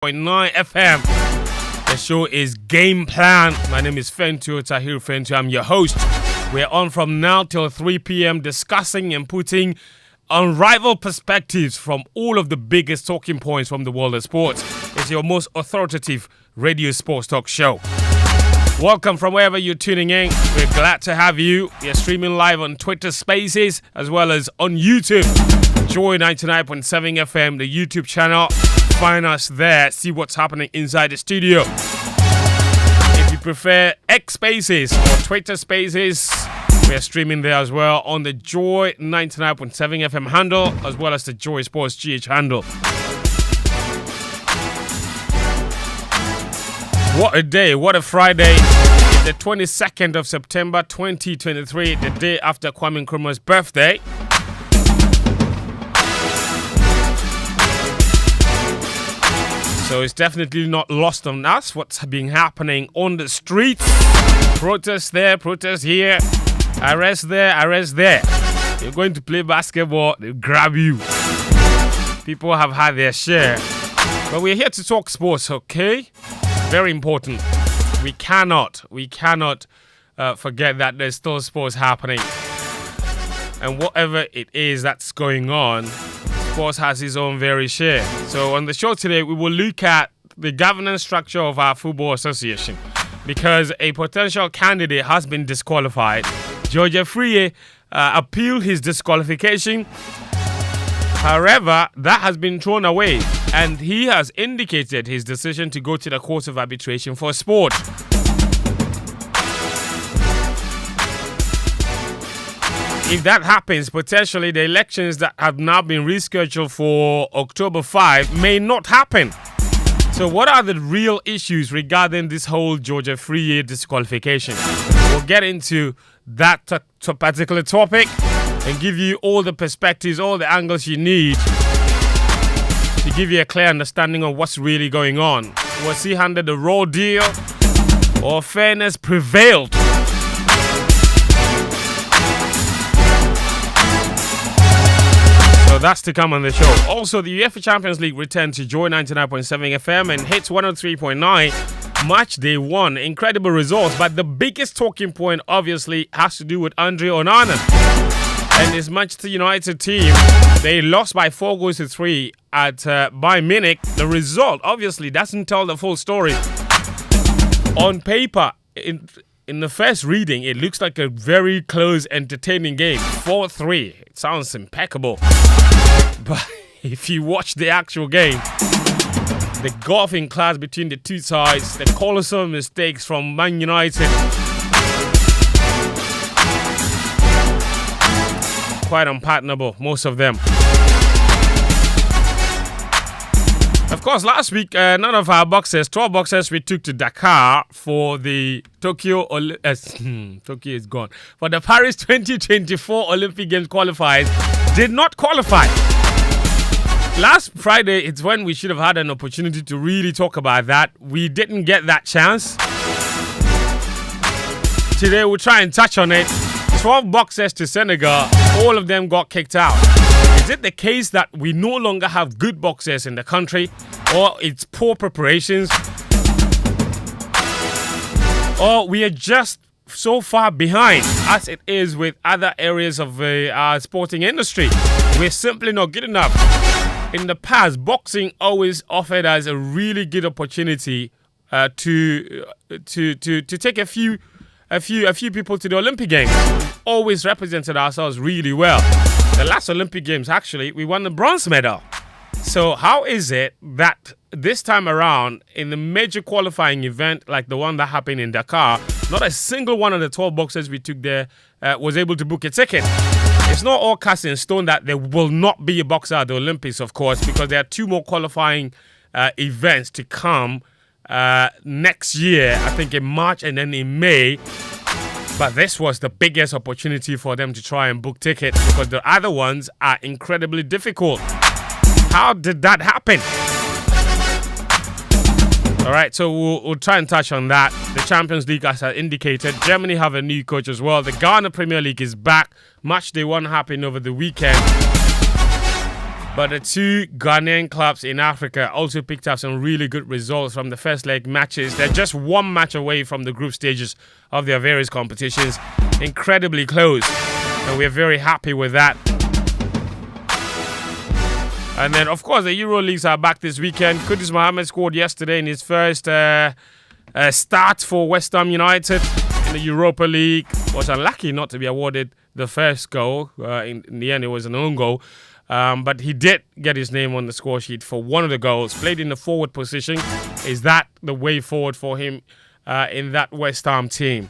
103.9 FM. The show is Game Plan. My name is Fentuo, Tahiru Fentuo. I'm your host. We're on from now till 3 p.m. discussing and putting unrivaled perspectives from all of the biggest talking points from the world of sports. It's your most authoritative radio sports talk show. Welcome from wherever you're tuning in. We're glad to have you. We're streaming live on Twitter Spaces as well as on YouTube. Joy 99.7 FM, the YouTube channel. Find us there. See what's happening inside the studio. If you prefer X Spaces or Twitter Spaces, we're streaming there as well on the Joy 99.7 FM handle as well as the Joy Sports GH handle. What a day, what a Friday. It's the 22nd of September 2023, the day after Kwame Nkrumah's birthday. So it's definitely not lost on us what's been happening on the streets. Protests there, protests here, arrest there, arrest there. You're going to play basketball, they'll grab you. People have had their share. But we're here to talk sports, okay? Very important. We cannot forget that there's still sports happening. And whatever it is that's going on, sports has its own very share. So on the show today, we will look at the governance structure of our football association because a potential candidate has been disqualified. George Afriyie appealed his disqualification. However, that has been thrown away, and he has indicated his decision to go to the Court of Arbitration for Sport. If that happens, potentially the elections that have now been rescheduled for October 5 may not happen. So what are the real issues regarding this whole George Afriyie disqualification? We'll get into that particular topic and give you all the perspectives, all the angles you need to give you a clear understanding of what's really going on. Was he handed a raw deal or fairness prevailed? So that's to come on the show. Also, the UEFA Champions League returned to Joy 99.7 FM and hits 103.9. Match day one. Incredible results. But the biggest talking point, obviously, has to do with Andre Onana and his Manchester United team. They lost by 4-3 at Bayern Munich. The result, obviously, doesn't tell the full story. On paper, in the first reading, it looks like a very close, entertaining game. 4-3. It sounds impeccable. But if you watch the actual game, the gulf in class between the two sides, the colossal mistakes from Man United, quite unpardonable, most of them. Of course, last week, none of our boxers, 12 boxers we took to Dakar for the Tokyo is gone. For the Paris 2024 Olympic Games qualifiers did not qualify. Last Friday, it's when we should have had an opportunity to really talk about that. We didn't get that chance. Today, we'll try and touch on it. 12 boxers to Senegal, all of them got kicked out. Is it the case that we no longer have good boxers in the country, or it's poor preparations, or we are just so far behind as it is with other areas of our sporting industry? We're simply not good enough. In the past, boxing always offered us a really good opportunity to take a few people to the Olympic Games. Always represented ourselves really well. The last Olympic Games, actually, we won the bronze medal. So how is it that this time around, in the major qualifying event like the one that happened in Dakar, not a single one of the 12 boxers we took there was able to book a ticket? It's not all cast in stone that there will not be a boxer at the Olympics, of course, because there are two more qualifying events to come next year, I think in March and then in May. But this was the biggest opportunity for them to try and book tickets because the other ones are incredibly difficult. How did that happen? All right, so we'll try and touch on that. The Champions League, as I indicated, Germany have a new coach as well. The Ghana Premier League is back. Match day one happened over the weekend. But the two Ghanaian clubs in Africa also picked up some really good results from the first leg matches. They're just one match away from the group stages of their various competitions. Incredibly close. And we're very happy with that. And then, of course, the Euro Leagues are back this weekend. Kudus Mohammed scored yesterday in his first start for West Ham United in the Europa League. Was unlucky not to be awarded the first goal. In the end, it was an own goal. But he did get his name on the score sheet for one of the goals. Played in the forward position. Is that the way forward for him in that West Ham team?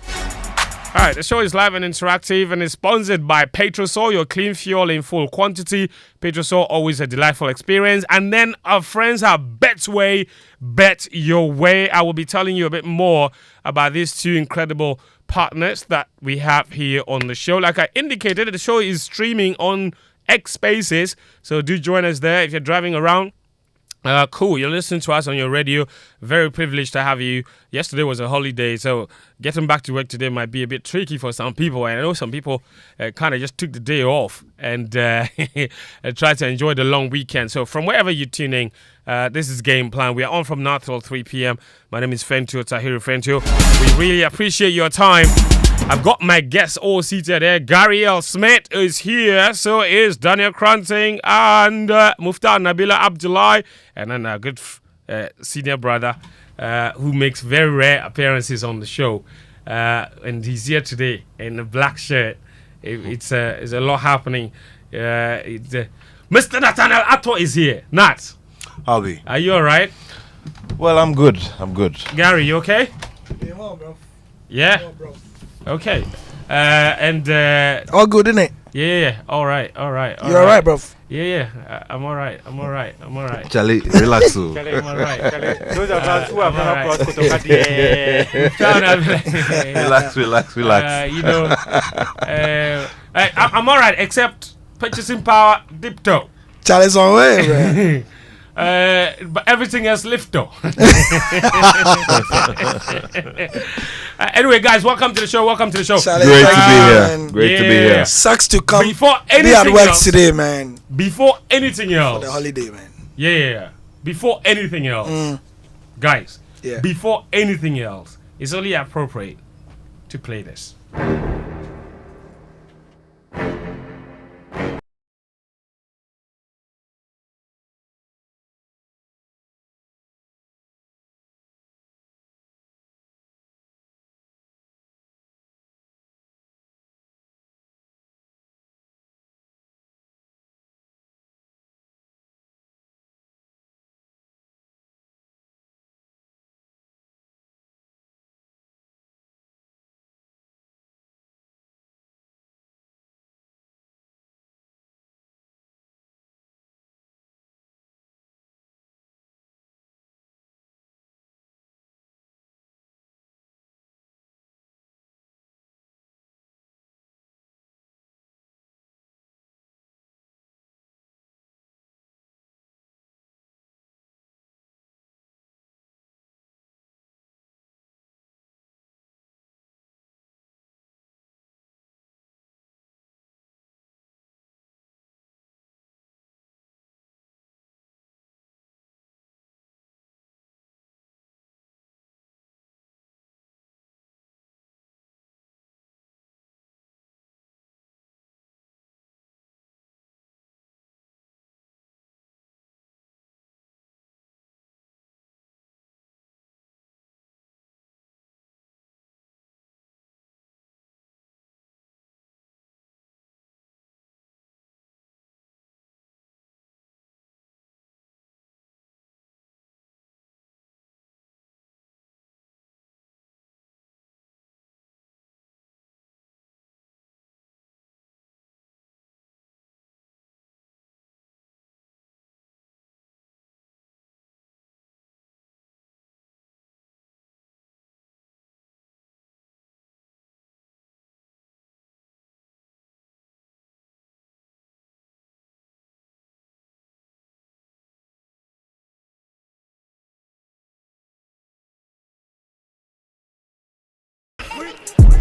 All right, the show is live and interactive and is sponsored by Petrosol, your clean fuel in full quantity. Petrosol, always a delightful experience. And then our friends at Betway, Bet Your Way. I will be telling you a bit more about these two incredible partners that we have here on the show. Like I indicated, the show is streaming on X Spaces, so do join us there if you're driving around. Cool, you're listening to us on your radio. Very privileged to have you. Yesterday was a holiday, so getting back to work today might be a bit tricky for some people. And I know some people kind of just took the day off and tried to enjoy the long weekend. So from wherever you're tuning, this is Game Plan. We are on from now till 3 p.m. My name is Fentuo, Tahiru Fentuo. We really appreciate your time. I've got my guests all seated there. Gary L. Smith is here. So is Daniel Koranteng and Muftawu, Nabila, Abdullah, and then a good senior brother who makes very rare appearances on the show. And he's here today in a black shirt. It's a lot happening. Mr. Nathaniel Attoh is here. Nat. Howdy. Are you all right? Well, I'm good. Gary, you okay? Yeah, well, bro. Yeah? Well, bro. Okay. All good, isn't it? Yeah. All right. You alright, bro? Yeah. I'm all right. Charlie, relax. I'm all right. Those of us who have not crossed Relax. I'm all right, except purchasing power dip toe. Charlie's on way, man. But everything else lift though. Anyway, guys, welcome to the show. Charlie, Great to be here. Sucks to come Before be at anything work else, today, man. Before anything else, For the holiday, man. yeah. Before anything else, guys. Yeah. Before anything else, it's only appropriate to play this.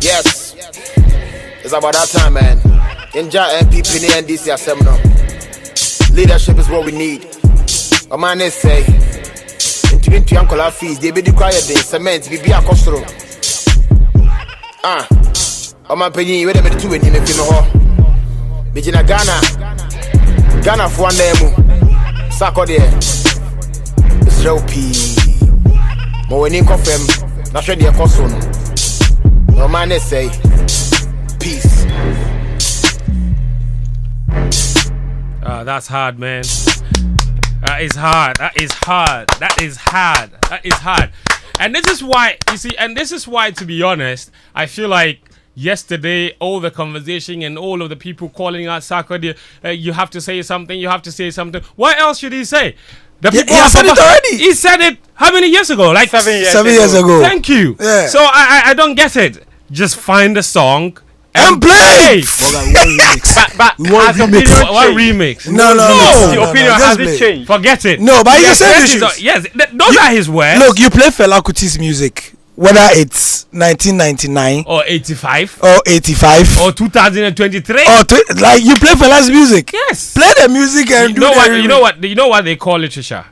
Yes, it's about that time, man. Enjoy MPP and this year seminar. Leadership is what we need. A man is say, into Uncle fees, they be the quiet day, cement, be a costro. A man penny, wait a minute, 2 in the film. Bijina Ghana for one day, Sako there. It's real P. But when you confirm, not sure they're costro. No man is say, peace. That's hard, man. That is hard. That is hard. That is hard. That is hard. And this is why, you see, and this is why, to be honest, I feel like yesterday, all the conversation and all of the people calling out Sarkodie, you have to say something, you have to say something. What else should he say? The people he said it already. He said it how many years ago? Like 7 years. 7 years ago. Thank you. Yeah. So I don't get it. Just find a song and play. But We want has remix. opinion What changed? remix? No. The opinion just hasn't play. changed. Forget it. No, but Yes, you said yes, issues. yes, those are his words. Look, you play Fela Kuti's music, whether it's 1999 Or 85. or 85 Or 2023. or like you play Fela's music. Yes. Play the music and You know the what? remix. You know what they call literature?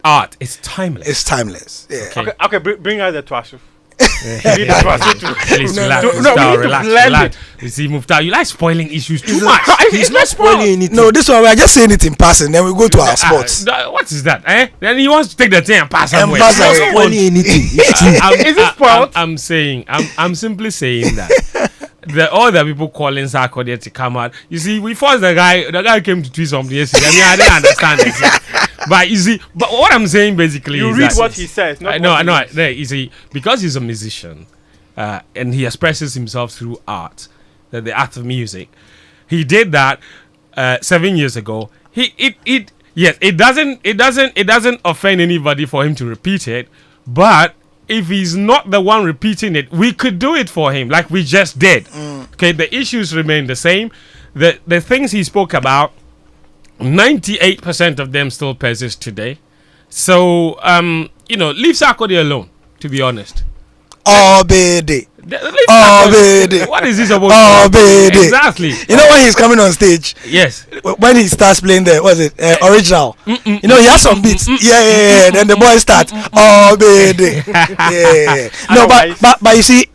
Art. It's timeless. It's timeless. Yeah. Okay, bring out the Twasu. Please No, relax, no, we Muftawu, need to relax, blend relax. You see, Muftawu, you like spoiling issues too much. He's not spoiling anything. No, this one we are just saying it in passing. Then we go to our sports. What is that? Then he wants to take the thing and pass And somewhere. pass No, away. no one- anything. Is it spoiled? I'm saying, I'm simply saying that. All the people calling Sarkodie to come out. You see, we forced the guy came to tweet something yesterday. I mean, I didn't understand it. But you see, but what I'm saying basically You is read that what he says. Not no, what he reads. no. You see, because he's a musician, and he expresses himself through art, the art of music. He did that 7 years ago. Yes, it doesn't offend anybody for him to repeat it, but if he's not the one repeating it, we could do it for him, like we just did. Okay, the issues remain the same. The things he spoke about, 98% of them still persist today. So, leave Sarkodie alone, to be honest. Obede. Obede. What is this about? Obede. Exactly. You know when he's coming on stage, Yes. when he starts playing the original, you know he has some beats. Yeah. Then the boy starts Obede. Yeah. No, but you see,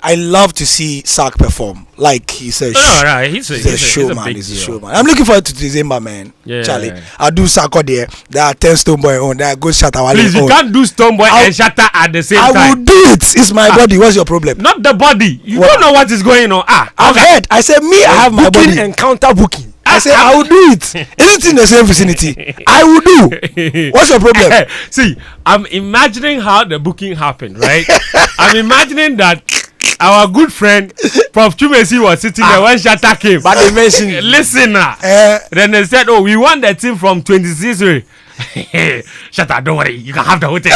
I love to see Sark perform. Like he's a Right. He's a showman. big He's a deal. showman. I'm looking forward to December, man. Yeah. Charlie, I'll do Sarkodie. There are 10 Stone Boy on. There are Ghost Shatawale Please, you on. can't do Stoneboy and Shatter at the same I time. will do it. It's my body. What's your problem? Not the body. You What? don't know what is going on. I've heard. I said me. I have my body. and counter booking. I said I will do it. Anything in the same vicinity, I will do. What's your problem? See, I'm imagining how the booking happened, right? I'm imagining that our good friend Prof. Chumesi was sitting there when Shatta came. But they mentioned Listen now. Then they said, oh, we want the team from 26. Shatta, don't worry, you can have the hotel.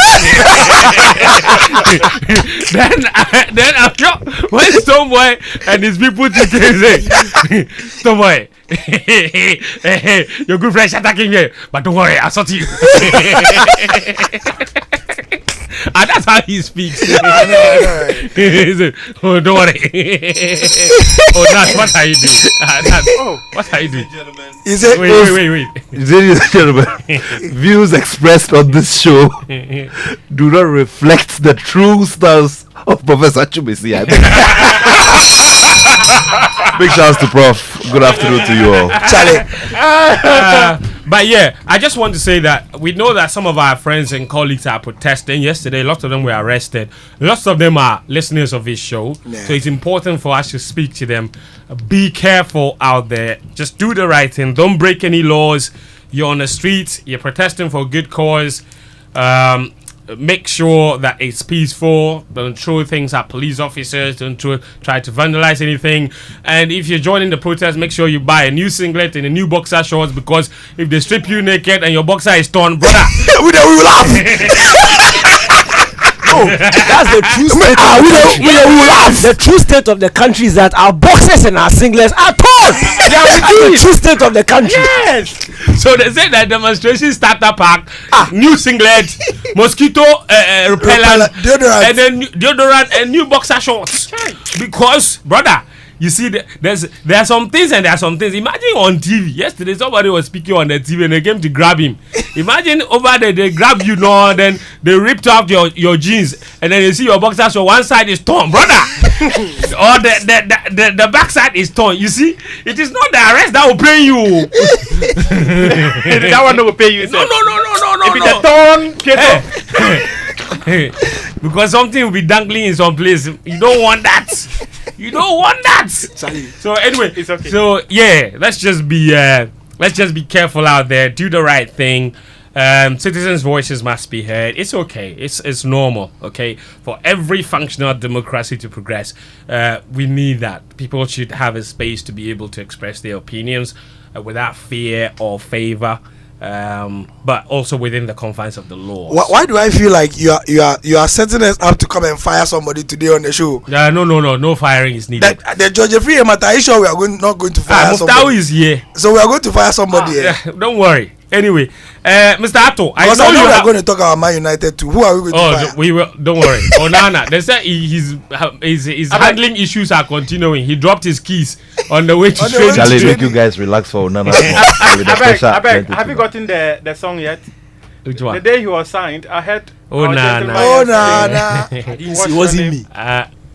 then after, when Stoneboy and his people took it, Stoneboy, your good friend Shatta came here, but don't worry, I'll sort you. And that's how he speaks. He said, oh, don't worry. Oh, Nat, what are you doing? What are you doing? He said, Wait. Ladies and gentlemen, views expressed on this show do not reflect the true stance of Professor Chumesi. Big shouts to Prof. Good afternoon to you all. Charlie. But yeah, I just want to say that we know that some of our friends and colleagues are protesting. Yesterday, lots of them were arrested. Lots of them are listeners of this show. Yeah. So it's important for us to speak to them. Be careful out there. Just do the right thing. Don't break any laws. You're on the streets. You're protesting for a good cause. Make sure that it's peaceful. Don't throw things at police officers. Don't try to vandalize anything. And if you're joining the protest, make sure you buy a new singlet and a new boxer shorts, because if they strip you naked and your boxer is torn, brother, we will laugh. that's the true state. We will laugh. The true state of the country is that our boxers and our singlets are torn. That's the true state of the country. yes. So they say that demonstration starter pack, new singlet, mosquito repellent, Deodorant. and then deodorant and new boxer shorts. Because, brother, You see, there are some things and there are some things. Imagine on TV. Yesterday, somebody was speaking on the TV and they came to grab him. Imagine over there, they grab you, no, then they ripped off your jeans, and then you see your boxers, so one side is torn, brother. Or the back side is torn. You see, it is not the arrest that will pay you. That one will pay you. No. If it's a torn, Because something will be dangling in some place. You don't want that. You don't want that. So anyway, It's okay. So yeah, let's just be careful out there. Do the right thing. Citizens' voices must be heard. It's okay. It's normal. Okay, for every functional democracy to progress, we need that. People should have a space to be able to express their opinions without fear or favor. But also within the confines of the law. Why do I feel like you are setting us up to come and fire somebody today on the show? No firing is needed. The Georgia Free matter, are you sure we are not going to fire Muftawu somebody? is here. So we are going to fire somebody. Don't worry. Anyway, Mr. Attoh, I Because know you we are have. going to talk about Man United too. Who are we going to fire? We will. Don't worry. Onana, they said his handling issues are continuing. He dropped his keys on the way to On the way to Charlie, training. make you guys relax for Nana. I beg. Have you gotten the song yet? Which The one? day he was signed, I heard. Oh, our nah, gentleman nah. Oh, yesterday. nah. What's It your wasn't name? me.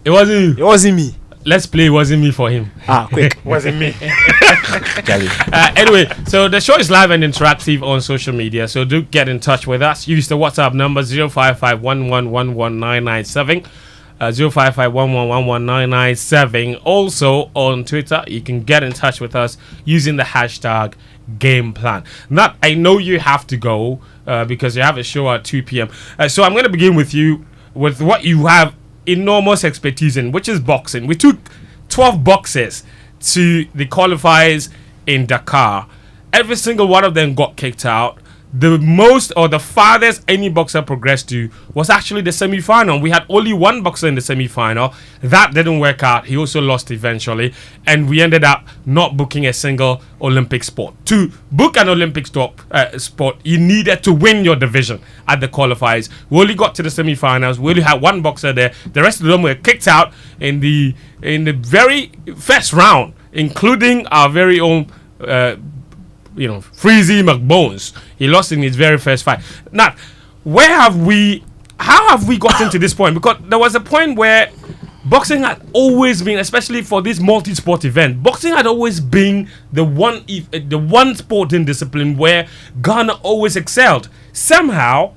It wasn't you. It wasn't me. Let's play. It wasn't me for him. Quick. Wasn't me. Charlie. Anyway, so the show is live and interactive on social media. So do get in touch with us. Use the WhatsApp number 05511119997. 05511119997. Also on Twitter, you can get in touch with us using the hashtag GamePlan. Nat, I know you have to go because you have a show at 2 p.m. So I'm going to begin with you with what you have enormous expertise in, which is boxing. We took 12 boxers to the qualifiers in Dakar. Every single one of them got kicked out. The most or the farthest any boxer progressed to was actually the semi-final. We had only one boxer in the semi-final. That didn't work out. He also lost eventually. And we ended up not booking a single Olympic sport. To book an Olympic sport, you needed to win your division at the qualifiers. We only got to the semi-finals. We only had one boxer there. The rest of them were kicked out in the very first round, including our very own Freezy McBones. He lost in his very first fight. Now, how have we gotten to this point? Because there was a point where boxing had always been, especially for this multi-sport event, boxing had always been the one sporting discipline where Ghana always excelled. Somehow,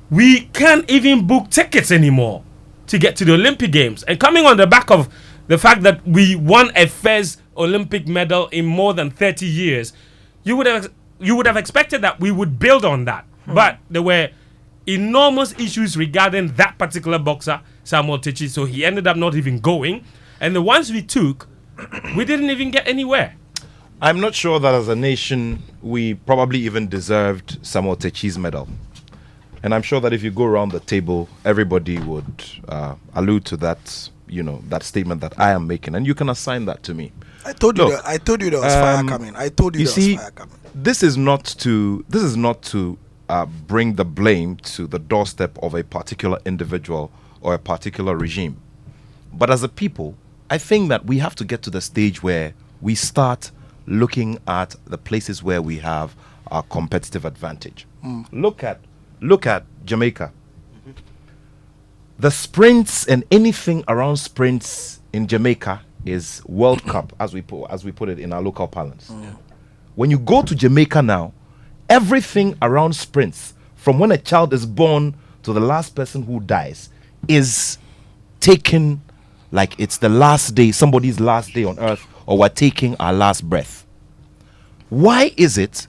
we can't even book tickets anymore to get to the Olympic Games. And coming on the back of the fact that we won a first Olympic medal in more than 30 years, you would have expected that we would build on that. But there were enormous issues regarding that particular boxer, Samuel Techi, so he ended up not even going. And the ones we took, we didn't even get anywhere. I'm not sure that as a nation we probably even deserved Samuel Techi's medal. And I'm sure that if you go around the table, everybody would allude to that, that statement that I am making, and you can assign that to me. I told you Look, there was fire coming. I told you there was fire coming. This is not to bring the blame to the doorstep of a particular individual or a particular regime. But as a people, I think that we have to get to the stage where we start looking at the places where we have our competitive advantage. Look at Jamaica. The sprints and anything around sprints in Jamaica is World Cup, as we put it in our local parlance. When you go to Jamaica now, everything around sprints, from when a child is born to the last person who dies, is taken like it's the last day, somebody's last day on earth, or we're taking our last breath. Why is it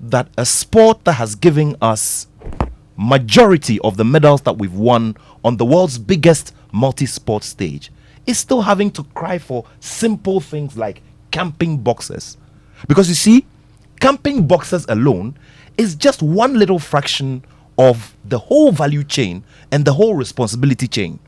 that a sport that has given us majority of the medals that we've won on the world's biggest multi-sport stage is still having to cry for simple things like camping boxes? Because you see, camping boxes alone is just one little fraction of the whole value chain and the whole responsibility chain.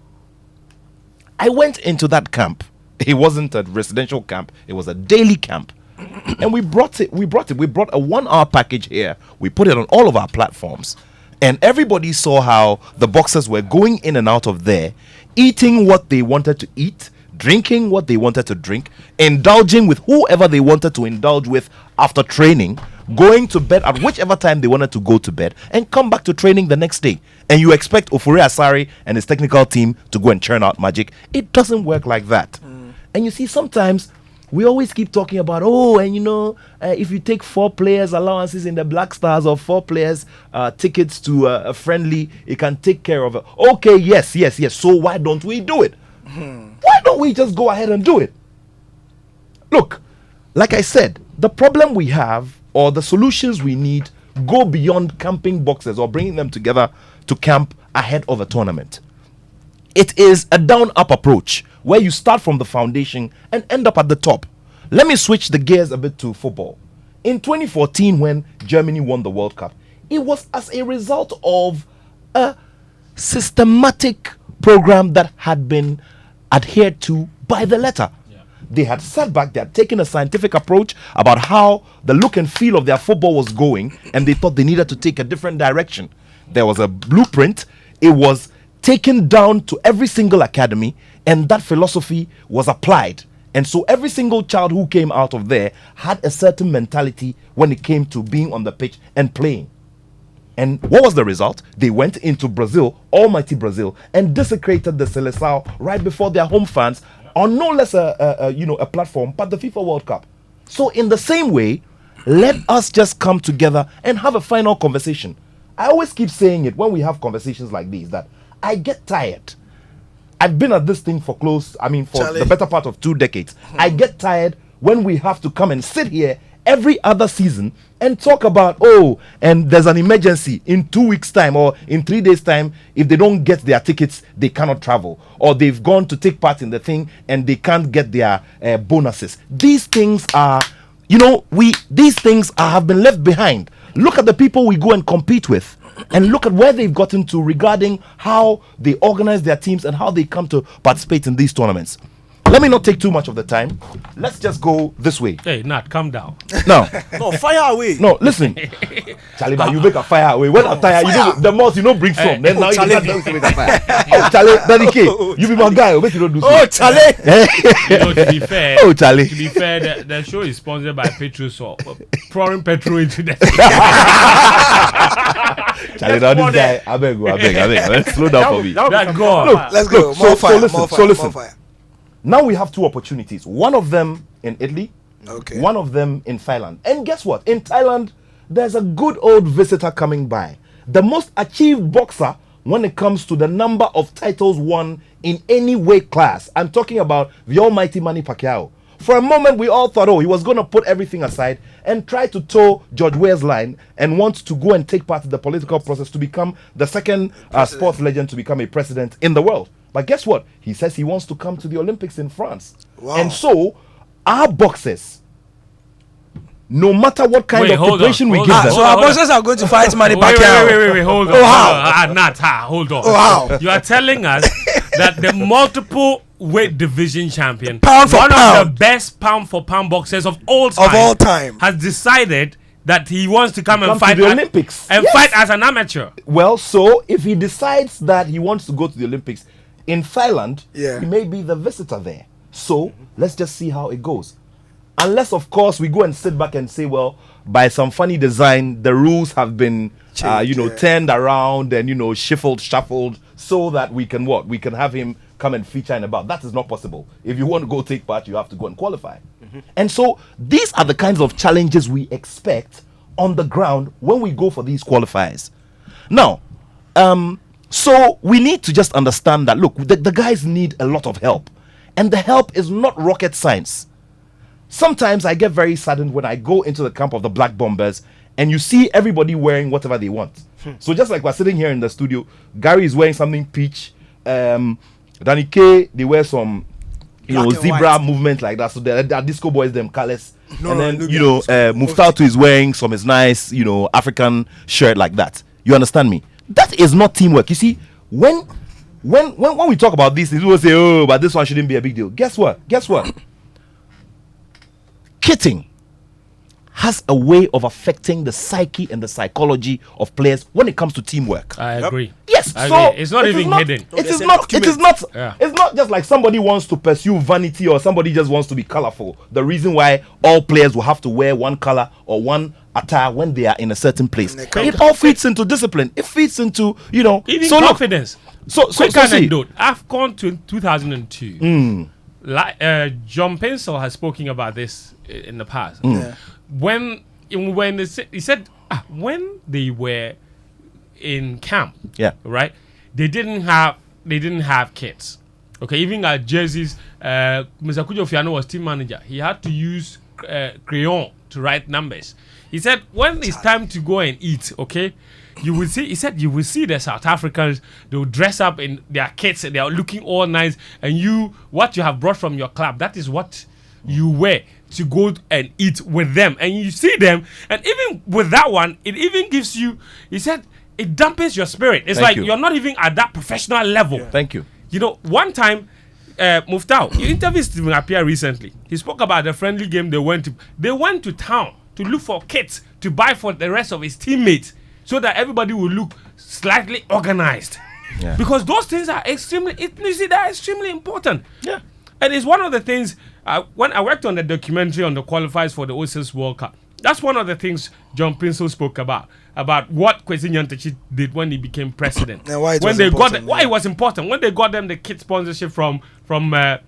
I went into that camp. It wasn't a residential camp, it was a daily camp. And we brought a 1 hour package here. We put it on all of our platforms. And everybody saw how the boxers were going in and out of there, eating what they wanted to eat, drinking what they wanted to drink, indulging with whoever they wanted to indulge with after training, going to bed at whichever time they wanted to go to bed, and come back to training the next day. And you expect Ofure Asari and his technical team to go and churn out magic. It doesn't work like that. And you see, sometimes we always keep talking about, if you take 4 players allowances in the Black Stars or 4 players tickets to a friendly, it can take care of it. Okay, yes. So why don't we do it? Why don't we just go ahead and do it? Look, like I said, the problem we have or the solutions we need go beyond camping boxes or bringing them together to camp ahead of a tournament. It is a down-up approach where you start from the foundation and end up at the top. Let me switch the gears a bit to football. In 2014, when Germany won the World Cup, it was as a result of a systematic program that had been adhered to by the letter. They had sat back, they had taken a scientific approach about how the look and feel of their football was going, and they thought they needed to take a different direction. There was a blueprint. It was taken down to every single academy, and that philosophy was applied. And so every single child who came out of there had a certain mentality when it came to being on the pitch and playing. And what was the result? They went into Brazil, almighty Brazil, and desecrated the Seleção right before their home fans on no less a platform but the FIFA World Cup. So in the same way, let us just come together and have a final conversation. I always keep saying it when we have conversations like these, that I get tired. I've been at this thing for the better part of 2 decades. I get tired when we have to come and sit here every other season and talk about, and there's an emergency in 2 weeks' time or in 3 days' time. If they don't get their tickets, they cannot travel, or they've gone to take part in the thing and they can't get their bonuses. These things are, have been left behind. Look at the people we go and compete with, and look at where they've gotten to regarding how they organize their teams and how they come to participate in these tournaments. Let me not take too much of the time. Let's just go this way. Hey, Nat, calm down. No. No, fire away. No, listen. Charlie, you make a fire away. When I'm tired, the most brings from. Then now you can't make a fire. Charlie, Daddy K, you be my guy. Make you don't do so. Oh, Charlie. To be fair. Oh, Charlie. To be fair, the show is sponsored by Petrol, so pouring petrol into the. Charlie, now this guy, I beg. Let's slow down for me. That God. Look, Let's go. More fire. Now we have 2 opportunities. One of them in Italy, one of them in Thailand. And guess what? In Thailand, there's a good old visitor coming by. The most achieved boxer when it comes to the number of titles won in any weight class. I'm talking about the almighty Manny Pacquiao. For a moment, we all thought, he was going to put everything aside and try to toe George Weah's line and want to go and take part in the political process to become the second sports legend to become a president in the world. But guess what? He says he wants to come to the Olympics in France. Wow. And so, our boxers, no matter what kind of preparation we give them. So our boxers are going to fight Manny Pacquiao. Wait, hold on. Hold on. Oh, how? You are telling us that the multiple weight division champion, pound for one pound, of the best pound for pound boxers of all time, has decided that he wants to come and fight to the Olympics and fight as an amateur. Well, so if he decides that he wants to go to the Olympics in Thailand, he may be the visitor there. So let's just see how it goes. Unless, of course, we go and sit back and say, well, by some funny design, the rules have been, turned around and, shuffled so that we can We can have him come and feature in about. That is not possible. If you want to go take part, you have to go and qualify. And so these are the kinds of challenges we expect on the ground when we go for these qualifiers. Now, so we need to just understand that, look, the guys need a lot of help. And the help is not rocket science. Sometimes I get very saddened when I go into the camp of the Black Bombers and you see everybody wearing whatever they want. So just like we're sitting here in the studio, Gary is wearing something peach. Danny K, they wear some, zebra movement like that. So they're disco boys, them colors. And then, Muftawu is wearing some nice, African shirt like that. You understand me? That is not teamwork. You see, when we talk about these things, we will say, but this one shouldn't be a big deal. Guess what? Kitting has a way of affecting the psyche and the psychology of players when it comes to teamwork. I agree. Yes, I so agree. It's not even hidden. It is not. Yeah. It's not just like somebody wants to pursue vanity or somebody just wants to be colorful. The reason why all players will have to wear one color or one attire when they are in a certain place. It all feeds into discipline. It feeds into Even so confidence. Quick see. anecdote. AFCON to 2002. John Pencil has spoken about this in the past. When he said when they were in camp, right, they didn't have kits. Okay, even at jerseys, Mr. Kujo Fiano was team manager. He had to use crayon to write numbers. He said when it's time to go and eat, okay, you will see. He said you will see the South Africans. They will dress up in their kits. They are looking all nice, and what you have brought from your club, that is what you wear to go and eat with them. And you see them, and even with that one, it even gives you. He said it dampens your spirit. It's you're not even at that professional level. Yeah. Thank you. One time, Muftawu, you interviewed Stephen Appiah recently. He spoke about the friendly game they went to. They went to town to look for kits to buy for the rest of his teammates so that everybody will look slightly organized. Yeah. Because those things are extremely important. Yeah. And it's one of the things, when I worked on the documentary on the qualifiers for the 06 World Cup, that's one of the things John Pinsel spoke about what Kwesi Nyantakyi did when he became president. And why it when was they important, why it was important. When they got them the kit sponsorship from Puma.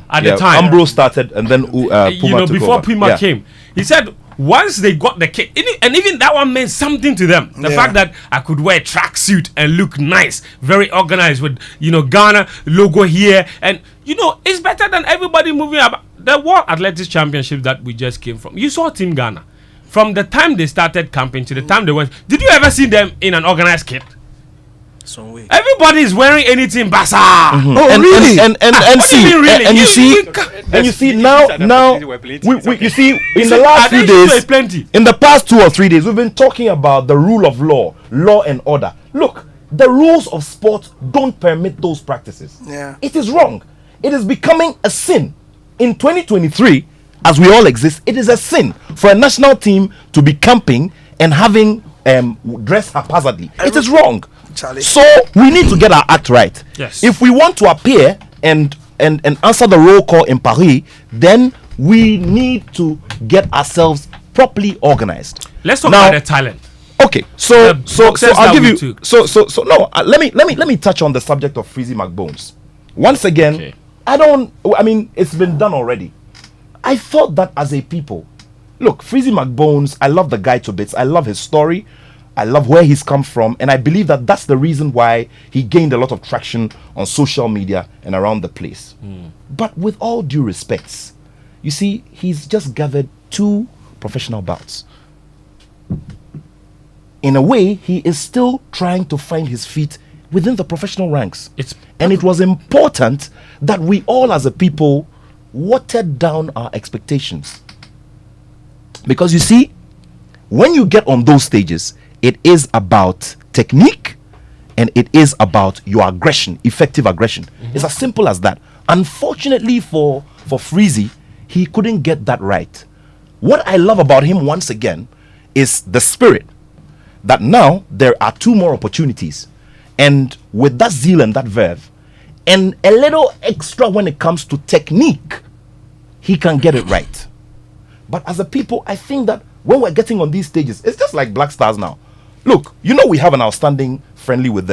at the time. Umbro started and then Puma took before over. Puma came. He said once they got the kit, and even that one meant something to them. The fact that I could wear a tracksuit and look nice, very organized with Ghana logo here, and it's better than everybody moving about. The World Athletics Championship that we just came from. You saw Team Ghana from the time they started camping to the time they went. Did you ever see them in an organized kit? Some way. Everybody is wearing anything basa. Oh, really? And you see now you see in the last few days, in the past 2 or 3 days, we've been talking about the rule of law and order. Look, the rules of sport don't permit those practices. Yeah. It is wrong. It is becoming a sin. In 2023, as we all exist, it is a sin for a national team to be camping and having dress haphazardly. It is wrong. Charlie. So we need to get our act right. Yes. If we want to appear and answer the roll call in Paris, then we need to get ourselves properly organized. Let's talk about the talent. Okay, so I'll give you took. let me touch on the subject of Freezy McBones. Once again, it's been done already. I thought that as a people, look, Freezy McBones, I love the guy to bits. I love his story. I love where he's come from, and I believe that that's the reason why he gained a lot of traction on social media and around the place. But with all due respects, you see, he's just gathered 2 professional bouts. In a way, he is still trying to find his feet within the professional ranks. And it was important that we all as a people watered down our expectations. Because you see, when you get on those stages, it is about technique and it is about your aggression, effective aggression. It's as simple as that. Unfortunately for Freezy, he couldn't get that right. What I love about him once again is the spirit that now there are 2 more opportunities. And with that zeal and that verve and a little extra when it comes to technique, he can get it right. But as a people, I think that when we're getting on these stages, it's just like Black Stars now. Look, we have an outstanding friendly with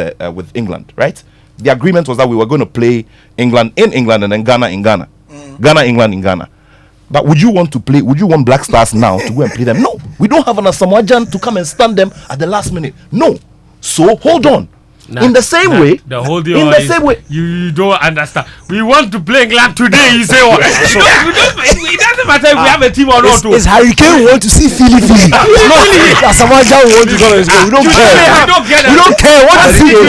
England, right? The agreement was that we were going to play England in England and then Ghana in Ghana. Ghana, England in Ghana. But would you want Black Stars now to go and play them? No. We don't have an Asamoah to come and stand them at the last minute. No. So hold on. In the same way, the whole deal you don't understand. We want to play England today. You say what? It doesn't matter if we have a team or not. It's Hurricane. We want to see Philly. That's how much we want to go. We don't care. We don't care. What is it?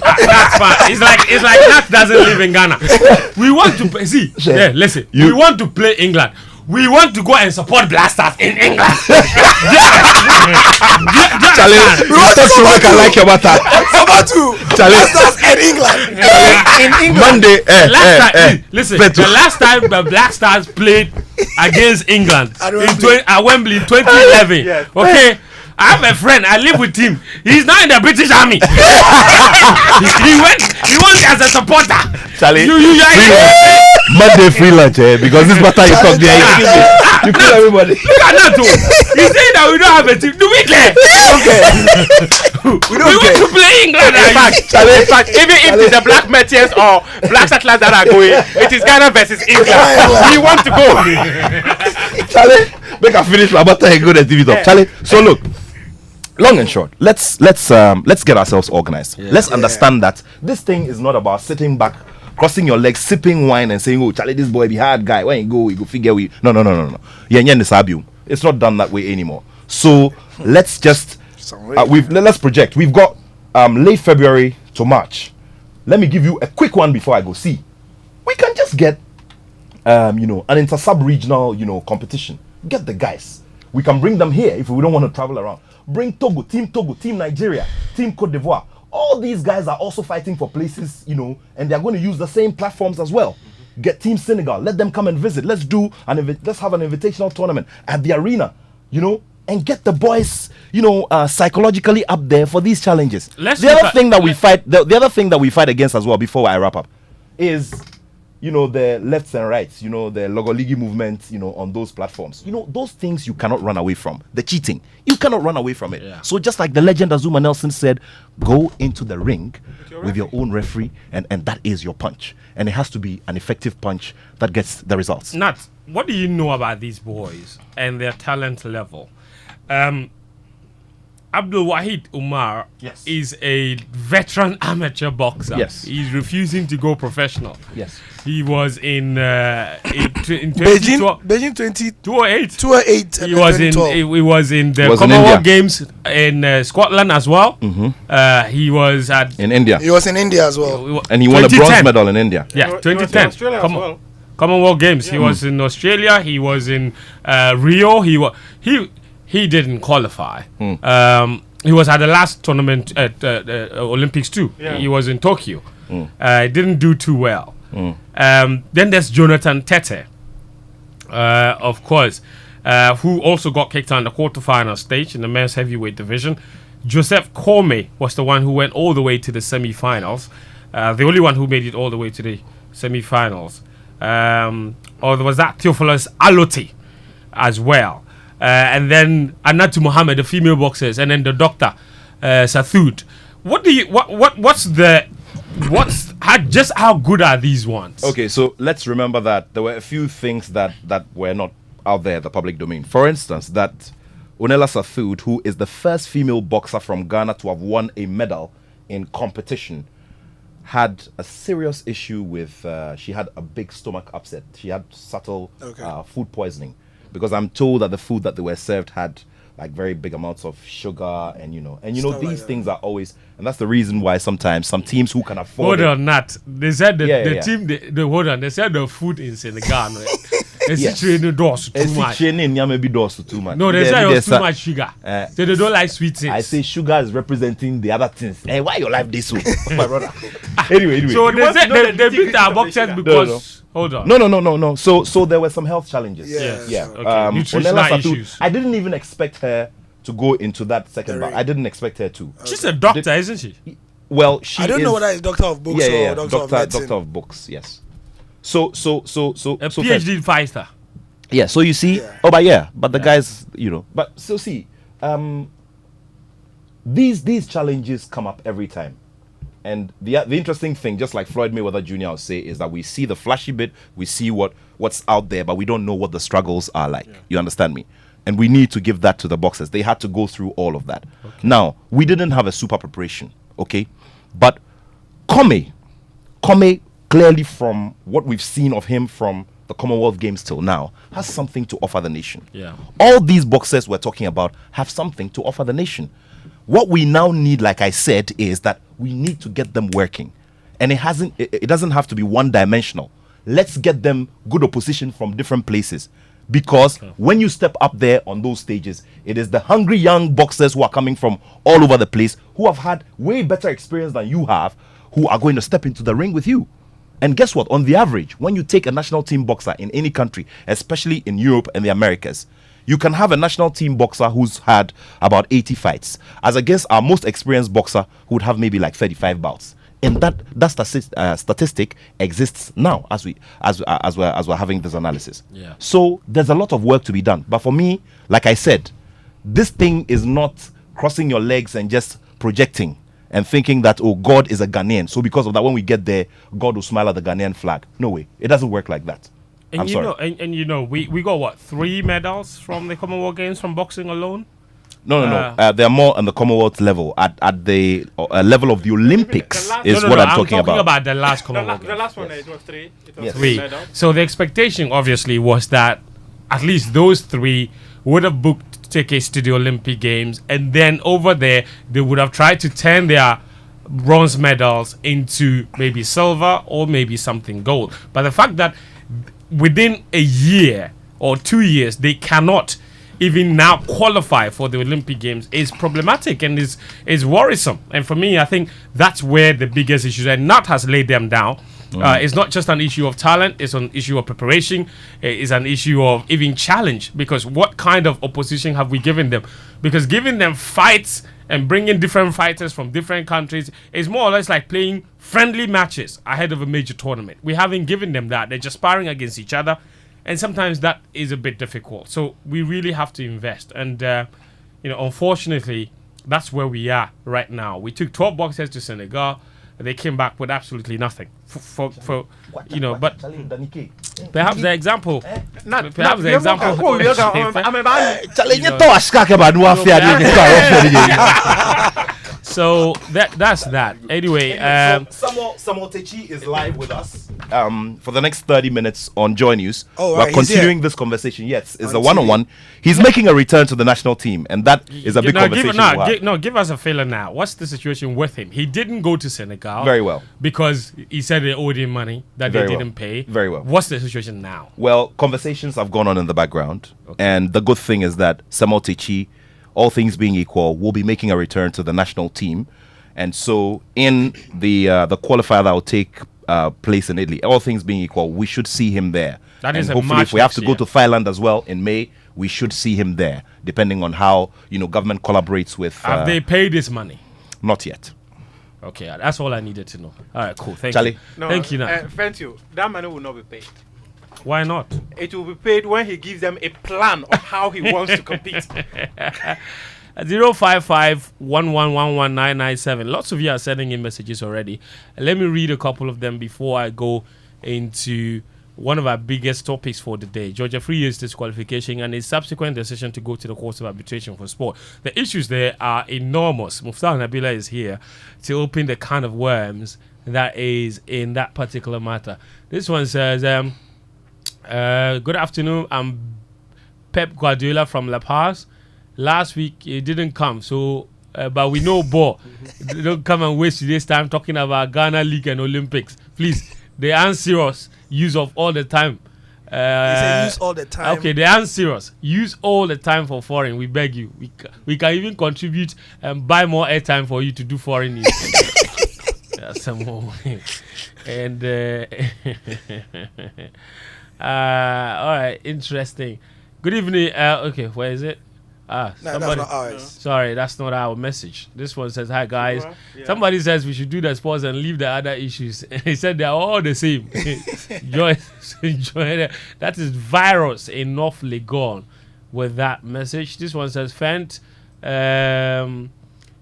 That's fine. It's like that doesn't live in Ghana. We want to see. Yeah, listen. We want to play England. we want to go and support Blasters in England. Charlie, We want to talk to make I like your matter. Sabatu. Charlie. Blasters in England. In England. Monday, Last time, listen, Fentuo. the last time the Black Stars played against England At in Wembley. at Wembley in 2011. Yes. Okay, I have a friend. I live with him. He's now in the British Army. he went as a supporter. Charlie, You Monday free lunch, because this matter you talk there. You kill everybody. look at that too. He's saying that we don't have a team. Do we care? We want to play England. In fact, even if it's the Black Meteors or Black Settlers that are going, it is Ghana versus England. We want to go. Charlie, make I finish my matter and go to TV top. Charlie, so look, long and short, let's get ourselves organized. Let's understand that this thing is not about sitting back, crossing your legs, sipping wine, and saying, "Oh, Charlie, this boy be hard guy. When you go figure we." No. Yeah, it's not done that way anymore. So let's just let's project. We've got late February to March. Let me give you a quick one before I go. See, we can just get an inter-sub-regional competition. Get the guys. We can bring them here if we don't want to travel around. Bring Togo, Team Nigeria, Team Cote d'Ivoire. All these guys are also fighting for places, and they're going to use the same platforms as well. Get Team Senegal, let them come and visit. Let's have an invitational tournament at the arena, and get the boys, psychologically up there for these challenges. The other thing that we fight against as well, before I wrap up, is the lefts and rights, the Logoligi movement, on those platforms. Those things you cannot run away from. The cheating, you cannot run away from it. Yeah. So just like the legend Azuma Nelson said, go into the ring with your own referee, and that is your punch. And it has to be an effective punch that gets the results. Nat, what do you know about these boys and their talent level? Abdul Wahid Umar is a veteran amateur boxer. Yes. He's refusing to go professional. Yes. He was in Beijing 208. 208. He was in the Was in Commonwealth India. Games in Scotland as well. He was In India. He was in India as well. And he won a 2010. bronze medal in India. Yeah, He was in 2010. Australia as well. Commonwealth Games. He was in Australia. He was in Rio. He didn't qualify. He was at the last tournament at Olympics too. Yeah. He was in Tokyo. Didn't do too well. Then there's Jonathan Tete, of course, who also got kicked out in the quarterfinal stage in the men's heavyweight division. Joseph Kome was the one who went all the way to the semi-finals. The only one who made it all the way to the semi-finals. Or there was that Theophilus Alote as well. And then Anatu Mohammed, the female boxers, and then the doctor, Sathud. How good are these ones? Okay, so let's remember that there were a few things that were not out there in the public domain. For instance, that Onela Sathud, who is the first female boxer from Ghana to have won a medal in competition, had a serious issue with, she had a big stomach upset. She had subtle food poisoning. Because I'm told that the food that they were served had like very big amounts of sugar and these things are always, and that's the reason why sometimes some teams who can afford Hold on, Nat. They said the team. team. They said the food in Senegal. It's too much. Too much. No, they said it was too much sugar. So they don't like sweet things. I say sugar is representing the other things. Hey, why your life this way, my brother? Anyway. So they said they beat our boxers because. Hold on. No. So there were some health challenges. Yeah. Okay. Nutritional Onela Sathud, issues. I didn't even expect her to go into that second bout. I didn't expect her to. She's a doctor, isn't she? Well, she I don't know whether it's doctor of books or doctor of medicine. Doctor of books, yes. So A PhD fighter. yeah, so you see, Yeah. but the guys, but so see, these challenges come up every time. And the interesting thing, just like Floyd Mayweather Jr. will say, is that we see the flashy bit, we see what's out there, but we don't know what the struggles are like. You understand me? And we need to give that to the boxers. They had to go through all of that. Okay. Now, we didn't have a super preparation, okay? But Kome, clearly from what we've seen of him from the Commonwealth Games till now, has something to offer the nation. Yeah. All these boxers we're talking about have something to offer the nation. What we now need, like I said, is that we need to get them working. And it doesn't have to be one-dimensional. Let's get them good opposition from different places. Because when you step up there on those stages, it is the hungry young boxers who are coming from all over the place, who have had way better experience than you have, who are going to step into the ring with you. And guess what? On the average, when you take a national team boxer in any country, especially in Europe and the Americas, you can have a national team boxer who's had about 80 fights, as against our most experienced boxer who would have maybe like 35 bouts. And that statistic exists now as we're having this analysis. Yeah. So there's a lot of work to be done. But for me, like I said, this thing is not crossing your legs and just projecting and thinking that, oh, God is a Ghanaian, so because of that, when we get there, God will smile at the Ghanaian flag. No way. It doesn't work like that. And I'm sorry. We got what, 3 medals from the Commonwealth Games from boxing alone? No. They're more on the Commonwealth level. At the level of the Olympics is what I'm talking about. I'm talking about the last Commonwealth The Games. last one, it was 3. It was Yes. 3. medals. So the expectation, obviously, was that at least those 3 would have booked tickets to the Olympic Games, and then over there, they would have tried to turn their bronze medals into maybe silver or maybe something gold. But the fact that within a year or 2 years, they cannot even now qualify for the Olympic Games is problematic and is worrisome. And for me, I think that's where the biggest issue is. And Nat has laid them down. It's not just an issue of talent, it's an issue of preparation, it's an issue of even challenge, because what kind of opposition have we given them? Because giving them fights and bringing different fighters from different countries is more or less like playing friendly matches ahead of a major tournament. We haven't given them that. They're just sparring against each other, and sometimes that is a bit difficult. So we really have to invest, and unfortunately, that's where we are right now. We took 12 boxers to Senegal. They came back with absolutely nothing. But perhaps the example. Perhaps the example. So that's that. Anyway, Samuel Techi is live with us for the next 30 minutes on Joy News. Oh, We're right, continuing this conversation. Yes, it's a one-on-one. He's making a return to the national team, and that is a big conversation. Give us a filler now. What's the situation with him? He didn't go to Senegal. Very well. Because he said they owed him money that Very they well. didn't pay. Very well. What's the situation now? Well, conversations have gone on in the background, and the good thing is that Samuel Techi, all things being equal, will be making a return to the national team. And so in the qualifier that will take place in Italy, all things being equal, we should see him there. That and is a hopefully, match if we have to next go year. to Thailand as well in May, we should see him there, depending on how government collaborates with. Have they paid this money? Not yet. Okay, that's all I needed to know. All right, cool. Thank Charlie? you. No, Thank you, Nat. Fentuo, that money will not be paid. Why not? It will be paid when he gives them a plan of how he wants to compete. 055-1111-997. Lots of you are sending in messages already. Let me read a couple of them before I go into one of our biggest topics for the day. Georgia Free Year's disqualification and his subsequent decision to go to the courts of arbitration for sport. The issues there are enormous. Muftawu Nabila is here to open the can of worms that is in that particular matter. This one says, good afternoon, I'm Pep Guardiola from La Paz. Last week it didn't come, so but we know Bo. Don't come and waste today's time talking about Ghana League and Olympics. Please, they aren't serious. Use of all the time. He said use all the time. Okay, they aren't serious. Use all the time for foreign. We beg you. We can even contribute and buy more airtime for you to do foreign news. Some more. And all right, interesting. Good evening. Okay, where is it? No, that's not ours. Sorry, that's not our message. This one says, hi guys. Yeah. Somebody says we should do the sports and leave the other issues. He said they're all the same. Joy, that is virus in North Legon with that message. This one says, Fent,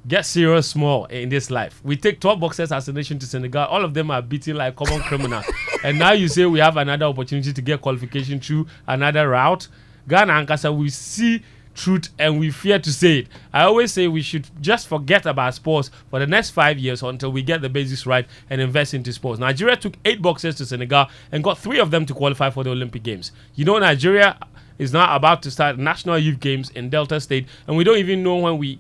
get serious small in this life. We take 12 boxers as a nation to Senegal. All of them are beaten like common criminals. And now you say we have another opportunity to get qualification through another route. Ghana and Kasa, we see truth and we fear to say it. I always say we should just forget about sports for the next 5 years until we get the basics right and invest into sports. Nigeria took 8 boxers to Senegal and got 3 of them to qualify for the Olympic Games. Nigeria is now about to start National Youth Games in Delta State, and we don't even know when we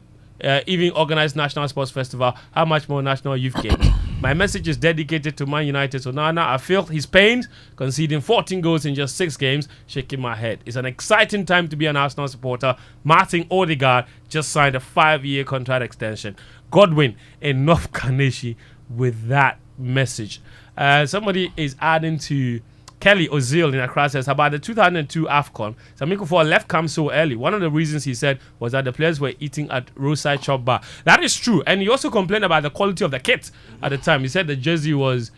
even organize National Sports Festival, how much more National Youth Games. My message is dedicated to Man United. So now I feel his pains, conceding 14 goals in just 6 games, shaking my head. It's an exciting time to be an Arsenal supporter. Martin Odegaard just signed a 5-year contract extension. Godwin enough Kaneshi with that message. Somebody is adding to Kelly Ozil in Accra says about the 2002 AFCON. Samiko for left come so early. One of the reasons he said was that the players were eating at roadside shop bar. That is true. And he also complained about the quality of the kit at the time. He said the jersey was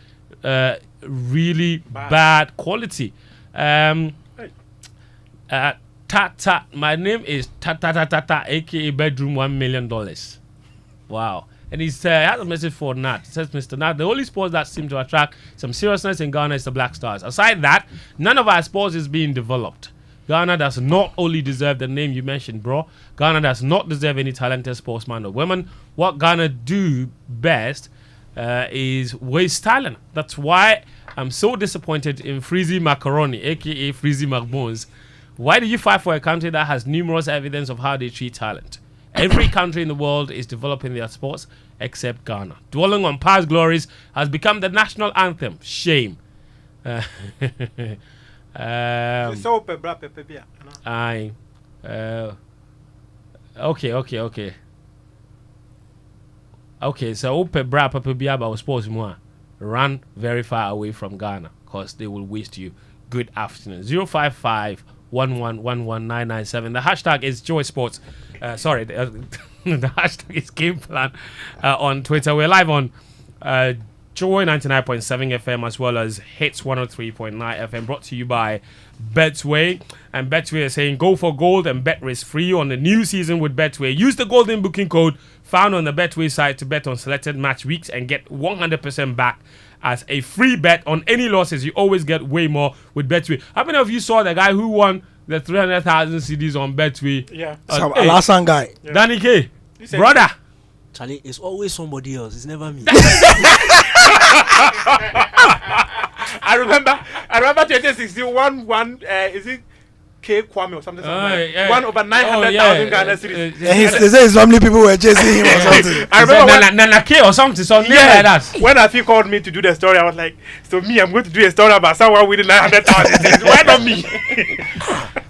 really bad quality. Tata, my name is Tata, aka Bedroom $1 million. Wow. And he has a message for Nat. He says, Mr. Nat, the only sports that seem to attract some seriousness in Ghana is the Black Stars. Aside that, none of our sports is being developed. Ghana does not only deserve the name you mentioned, bro. Ghana does not deserve any talented sportsman or women. What Ghana do best is waste talent. That's why I'm so disappointed in Freezy Macaroni, a.k.a. Freezy McBones. Why do you fight for a country that has numerous evidence of how they treat talent? Every country in the world is developing their sports except Ghana. Dwelling on past glories has become the national anthem. Shame. Okay. Okay, so bra pepebia about sports more. Run very far away from Ghana because they will waste you. Good afternoon. 055-1111-997. The hashtag is Joy Sports. The hashtag is Game Plan on Twitter. We're live on Joy 99.7 FM as well as Hits 103.9 FM, brought to you by Betway. And Betway is saying go for gold and bet risk free on the new season with Betway. Use the golden booking code found on the Betway site to bet on selected match weeks and get 100% back as a free bet on any losses. You always get way more with Betway. How many of you saw the guy who won the 300,000 CDs on Betway? Yeah. Some Alasan guy. Yeah. Danny K. Brother. Charlie, it's always somebody else. It's never me. I remember 2016 one is it K Kwame or something like that. 1 over 900,000 Ghana series. They say his family people were chasing him or something. I remember Nana K or something like that. When Afi called me to do the story, I was like, so me, I'm going to do a story about someone winning 900,000. Why not me?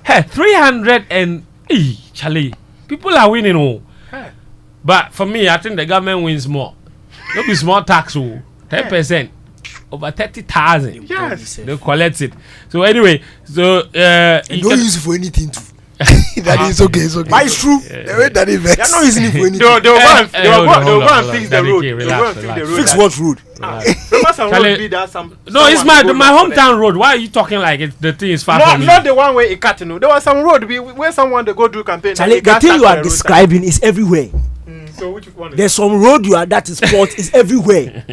Hey, 300 and Charlie, people are winning all. But for me, I think the government wins more. Don't be small tax, 10%. Over 30,000. Yes. They collect it. So anyway, don't use it for anything too. That is okay, it's okay. But it's true. The way that is vexed. They're not using it for anything. They will go and fix the road. Fix what road? Remember some road be that some. No, it's my hometown road. Why are you talking like the thing is far from me? Not the one where it cut. There was some road where someone they go do campaign. Charlie, the thing you are describing is everywhere. So which one? There's some road that is sport is everywhere.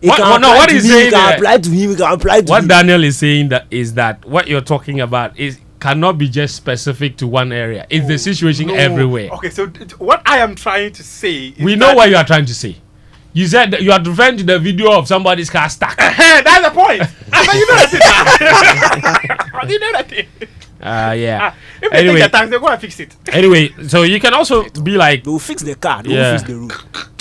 What he's saying, what Daniel is saying is that what you're talking about cannot be just specific to one area. It's the situation everywhere. Okay, so what I am trying to say is we know what you are trying to say. You said that you are referring to the video of somebody's car stuck. That's the point. You know that. You know that. Yeah. If they take the tax, they go and fix it. Anyway, so you can also be like, they'll fix the car. They'll fix the road.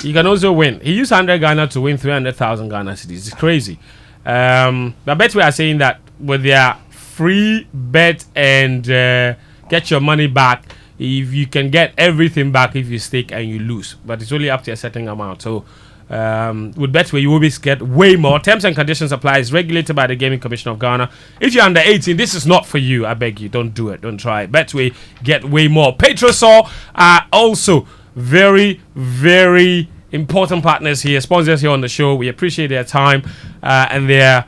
You can also win. He used 100 Ghana to win 300,000 Ghana cedis. It's crazy. I bet we are saying that with their free bet and get your money back, if you can get everything back if you stake and you lose, but it's only up to a certain amount. So with Betway, you always get way more. Terms and conditions apply. It's regulated by the Gaming Commission of Ghana. If you're under 18, this is not for you. I beg you, don't do it. Don't try it. Betway, get way more. Petrosol are also very, very important partners here, sponsors here on the show. We appreciate their time and their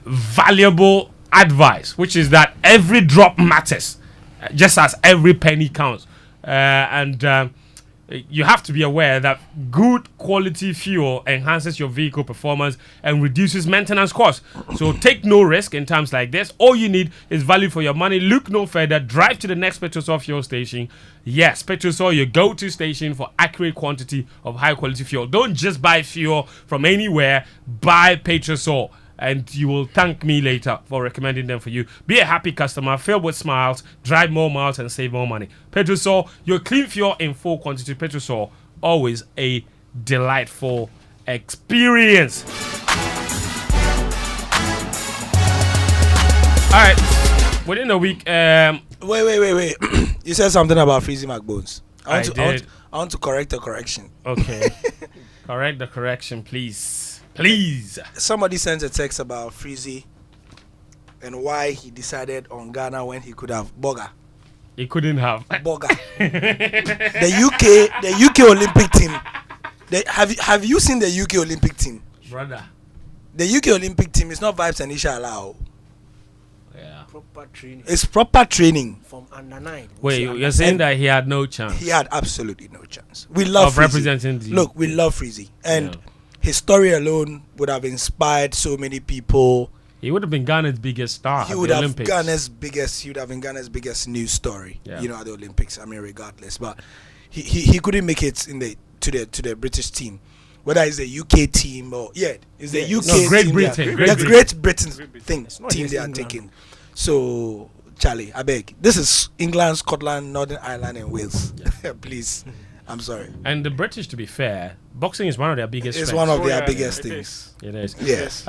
valuable advice, which is that every drop matters, just as every penny counts. You have to be aware that good quality fuel enhances your vehicle performance and reduces maintenance costs. So take no risk in times like this. All you need is value for your money. Look no further. Drive to the next Petrosol fuel station. Yes, Petrosol, your go-to station for accurate quantity of high quality fuel. Don't just buy fuel from anywhere. Buy Petrosol, and you will thank me later for recommending them for you. Be a happy customer, filled with smiles, drive more miles and save more money. Petrosol, your clean fuel in full quantity. Petrosol, always a delightful experience. All right. Within a week. Wait. You said something about Freezy McBones. I want to correct a correction. Okay. Correct the correction, please. Please. Somebody sent a text about Freezy and why he decided on Ghana when he could have Boga. He couldn't have. Boga. the UK Olympic team. Have you seen the UK Olympic team? Brother. The UK Olympic team is not Vibes and Inshallah. Yeah. Proper training. It's proper training. From under 9. Wait, you're saying that he had no chance? He had absolutely no chance. We love of Freezy. representing the... Look, we love Freezy. And his story alone would have inspired so many people. He would have been Ghana's biggest star at the Olympics. He would have been Ghana's biggest news story. Yeah. You know, at the Olympics. I mean, regardless, but he couldn't make it to the British team, whether it's the UK team or it's the UK Great team. Britain. The Great Britain team they are England. taking. So, Charlie, I beg. This is England, Scotland, Northern Ireland, and Wales. Please, I'm sorry. And the British, to be fair, boxing is one of their biggest It's strengths. one of their biggest things. It is. Yes.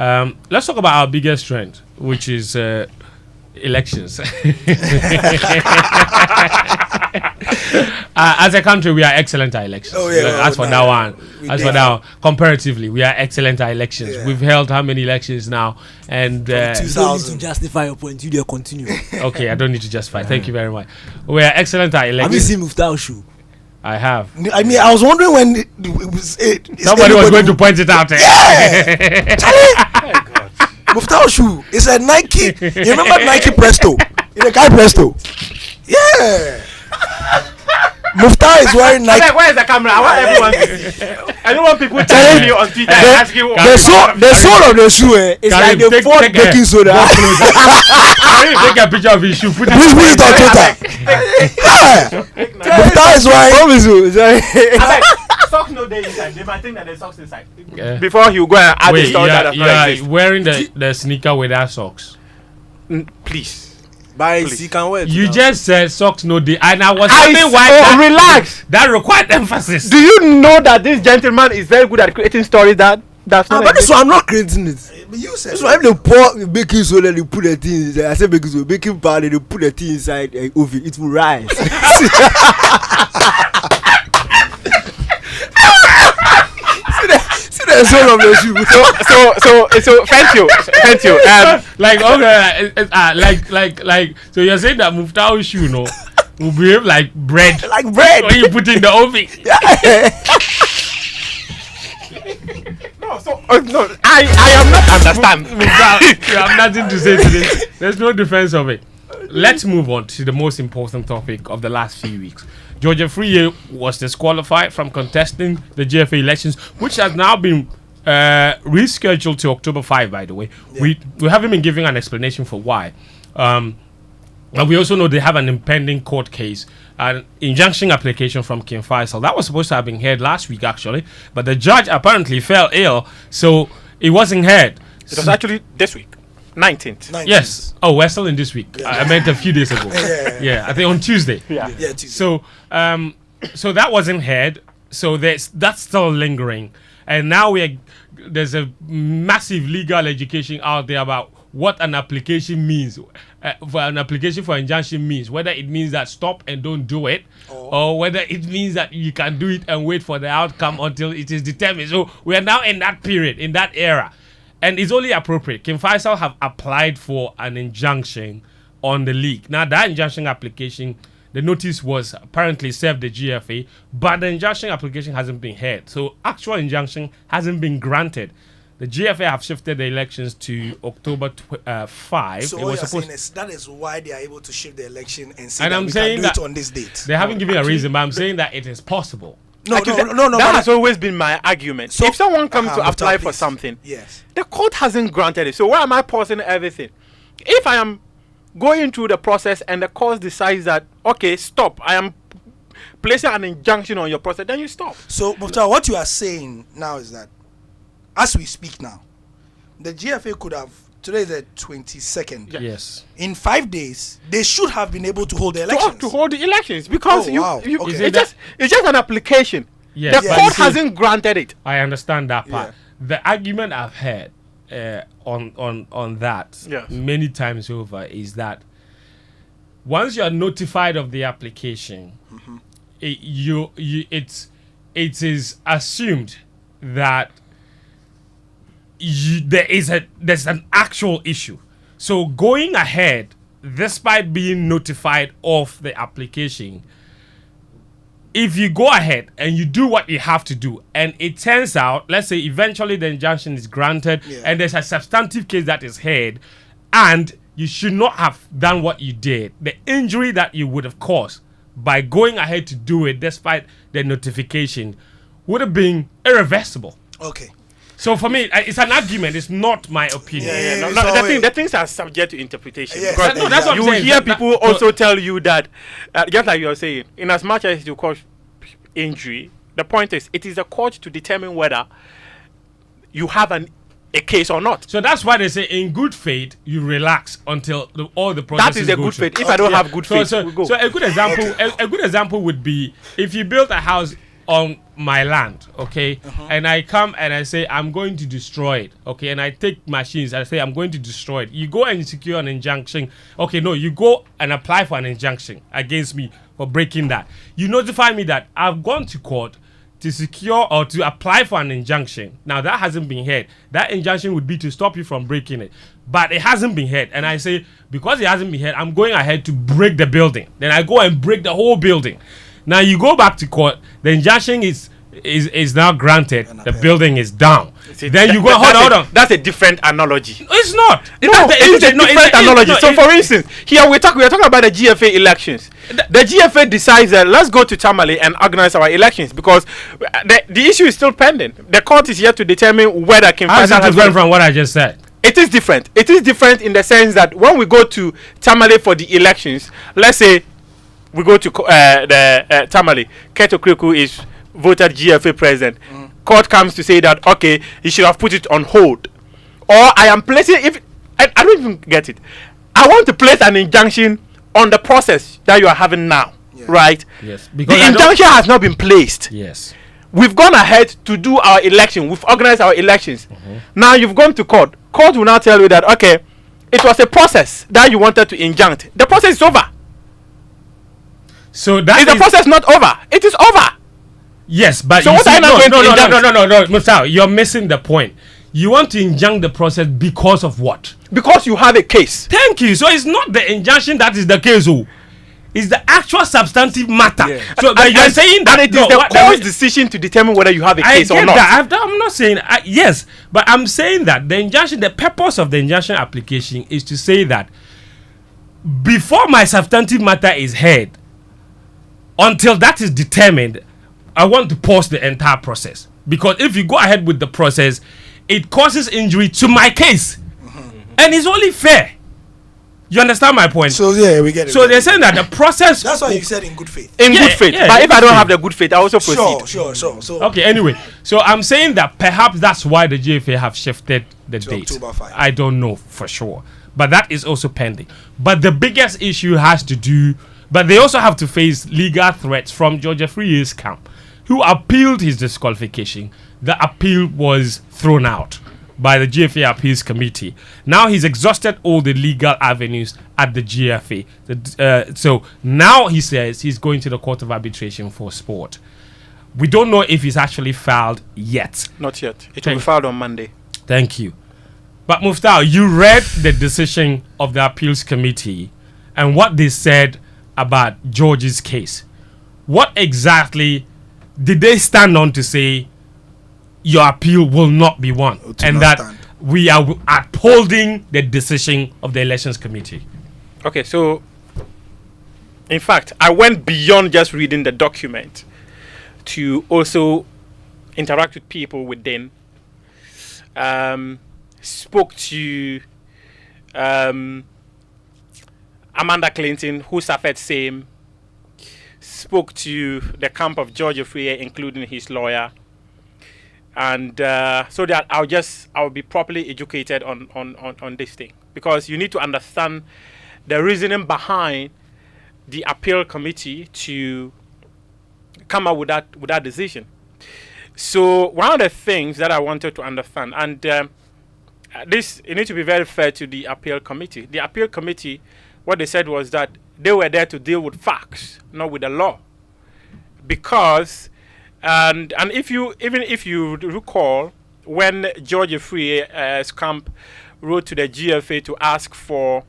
Let's talk about our biggest strength, which is elections. As a country, we are excellent at elections. Oh, yeah, As for that one, comparatively, we are excellent at elections. Yeah. We've held how many elections now? And You don't need 2000. to justify your point. You continue. okay, I don't need to justify. Thank you very much. We are excellent at Have you elections. seen Muftawu shoe? I have. I mean, I was wondering when Somebody was going to point it out. Muftawu shoe. It's a Nike. You remember Nike Presto? In a guy Presto. Yeah. Muftawu is wearing Nike. Where is the camera? I want everyone to see. I don't want people telling me on Twitter and asking you. The sole of the shoe is like the fourth baking soda. Can you take a picture of his shoe? Put Please put it on Twitter. Muftawu is wearing. Socks no day inside. They might think that there's socks inside. Yeah. Before you go and add the Wait, stuff that does you not are exist. wearing the sneaker without socks. Please. But Please. you can wear it. You just said socks no day, and I was I wondering why relax. that required emphasis. Do you know that this gentleman is very good at creating stories that's not But this one I'm not creating it. But you said This one if they pour the baking soda, they put the thing inside. I said baking soda, baking powder, they put the thing inside the oven. It will rise. See the sole of the shoe. so Fentuo. Like okay, so you're saying that Muftawu shoe no will behave like bread Like bread. when you put it in the oven. No, I am not understand. Muftawu, you have nothing to say to this. There's no defense of it. Let's move on to the most important topic of the last few weeks. Georgia Freeye was disqualified from contesting the GFA elections, which has now been rescheduled to October 5, by the way. Yeah. We haven't been giving an explanation for why. And we also know they have an impending court case, an injunction application from King Faisal. That was supposed to have been heard last week, actually, but the judge apparently fell ill, so it wasn't heard. It was actually this week, 19th. Yes. Oh, we're still in this week. Yeah. I meant a few days ago. Yeah, I think on Tuesday. Yeah. Tuesday. So that wasn't heard. So that's still lingering, and now there's a massive legal education out there about what an application means. For an application for injunction means, whether it means that stop and don't do it, or whether it means that you can do it and wait for the outcome until it is determined. So we are now in that period, in that era. And it's only appropriate. King Faisal have applied for an injunction on the league. Now, that injunction application, the notice was apparently served the GFA, but the injunction application hasn't been heard. So, actual injunction hasn't been granted. The GFA have shifted the elections to October 5. So, what you're saying is that is why they are able to shift the election and say that we can do it on this date. They haven't given a reason, but I'm saying that it is possible. No. That has always been my argument. So if someone comes to apply for something, yes, the court hasn't granted it. So why am I pausing everything? If I am going through the process and the court decides that, okay, stop, I am placing an injunction on your process, then you stop. So, Muftawu, what you are saying now is that, as we speak now, the GFA could have, today is the 22nd. Yes. In 5 days, they should have been able to hold the elections. To hold the elections because Okay. it's just an application. Yes, The but court you see, hasn't granted it. I understand that part. The argument I've heard on that Yes. many times over is that once you are notified of the application, it is assumed that there's an actual issue. So going ahead, despite being notified of the application, if you go ahead and you do what you have to do, and it turns out, let's say eventually the injunction is granted, and there's a substantive case that is heard, and you should not have done what you did, the injury that you would have caused by going ahead to do it despite the notification would have been irreversible. Okay. So for me, it's an argument. It's not my opinion. The things are subject to interpretation. Yes. Because No, that's what I'm you saying. hear That- people also tell you that, just like you're saying, in as much as you cause injury, the point is, it is the court to determine whether you have a case or not. So that's why they say in good faith you relax until all the processes That is a go good through. faith. If I don't have good faith, so we go. a good example, a good example would be if you built a house on my land, okay, and I come and I say I'm going to destroy it, okay, and I take machines and I say I'm going to destroy it. You go and secure an injunction. Okay, no, you go and apply for an injunction against me for breaking that. You notify me that I've gone to court to secure or to apply for an injunction. Now that hasn't been heard. That injunction would be to stop you from breaking it, but it hasn't been heard. And I say because it hasn't been heard, I'm going ahead to break the building. Then I go and break the whole building. Now you go back to court. The injunction is now granted. The building is down. Then you go. Hold on. That's a different analogy. It's not. It's a different analogy. So, for instance, here we're talking about the GFA elections. The GFA decides that let's go to Tamale and organize our elections because the issue is still pending. The court is yet to determine whether Kim How is Faisal it has different been- from what I just said? It is different. It is different in the sense that when we go to Tamale for the elections, let's say we go to the Tamale, Keto Kriku is voted GFA president. Court comes to say that okay, he should have put it on hold, or I am placing I don't even get it. I want to place an injunction on the process that you are having now, right? Yes. The injunction has not been placed. Yes. We've gone ahead to do our election. We've organized our elections. Now you've gone to court. Court will now tell you that okay, it was a process that you wanted to injunct. The process is over. So that Is the process not over? It is over. Yes, but So you what see, are you not going to no, Muftawu, you're missing the point. You want to injunct the process because of what? Because you have a case. Thank you. So it's not the injunction that is the case, it's the actual substantive matter. So but you're saying that and it is the court's decision to determine whether you have a I case or get not. that. I'm not saying yes, but I'm saying that the injunction, the purpose of the injunction application is to say that before my substantive matter is heard, until that is determined, I want to pause the entire process. Because if you go ahead with the process, it causes injury to my case. And it's only fair. You understand my point? So yeah, we get it. So they're saying that the process... That's why you said in good faith. In Yeah, good faith. yeah, But in if I good don't faith. have the good faith, I also proceed. Sure. So Okay, anyway. So I'm saying that perhaps that's why the GFA have shifted the To date. October 5. I don't know for sure. But that is also pending. But the biggest issue has to do... But they also have to face legal threats from Georgia Free's camp, who appealed his disqualification. The appeal was thrown out by the GFA Appeals Committee. Now he's exhausted all the legal avenues at the GFA. So now he says he's going to the Court of Arbitration for Sport. We don't know if he's actually filed yet. Not yet. It will Thank- be filed on Monday. Thank you. But Muftawu, you read the decision of the Appeals Committee and what they said about George's case. What exactly did they stand on to say your appeal will not be won and not that stand. we are upholding the decision of the Elections Committee? Okay, so in fact, I went beyond just reading the document to also interact with people within. Spoke to Amanda Clinton, who suffered same. Spoke to the camp of George Freer, including his lawyer, and so that I'll be properly educated on this thing, because you need to understand the reasoning behind the appeal committee to come up with that decision. So one of the things that I wanted to understand, and this, you need to be very fair to the appeal committee. The appeal committee, what they said was that they were there to deal with facts, not with the law. Because, and if you recall, when George Afriyie's camp wrote to the GFA to ask for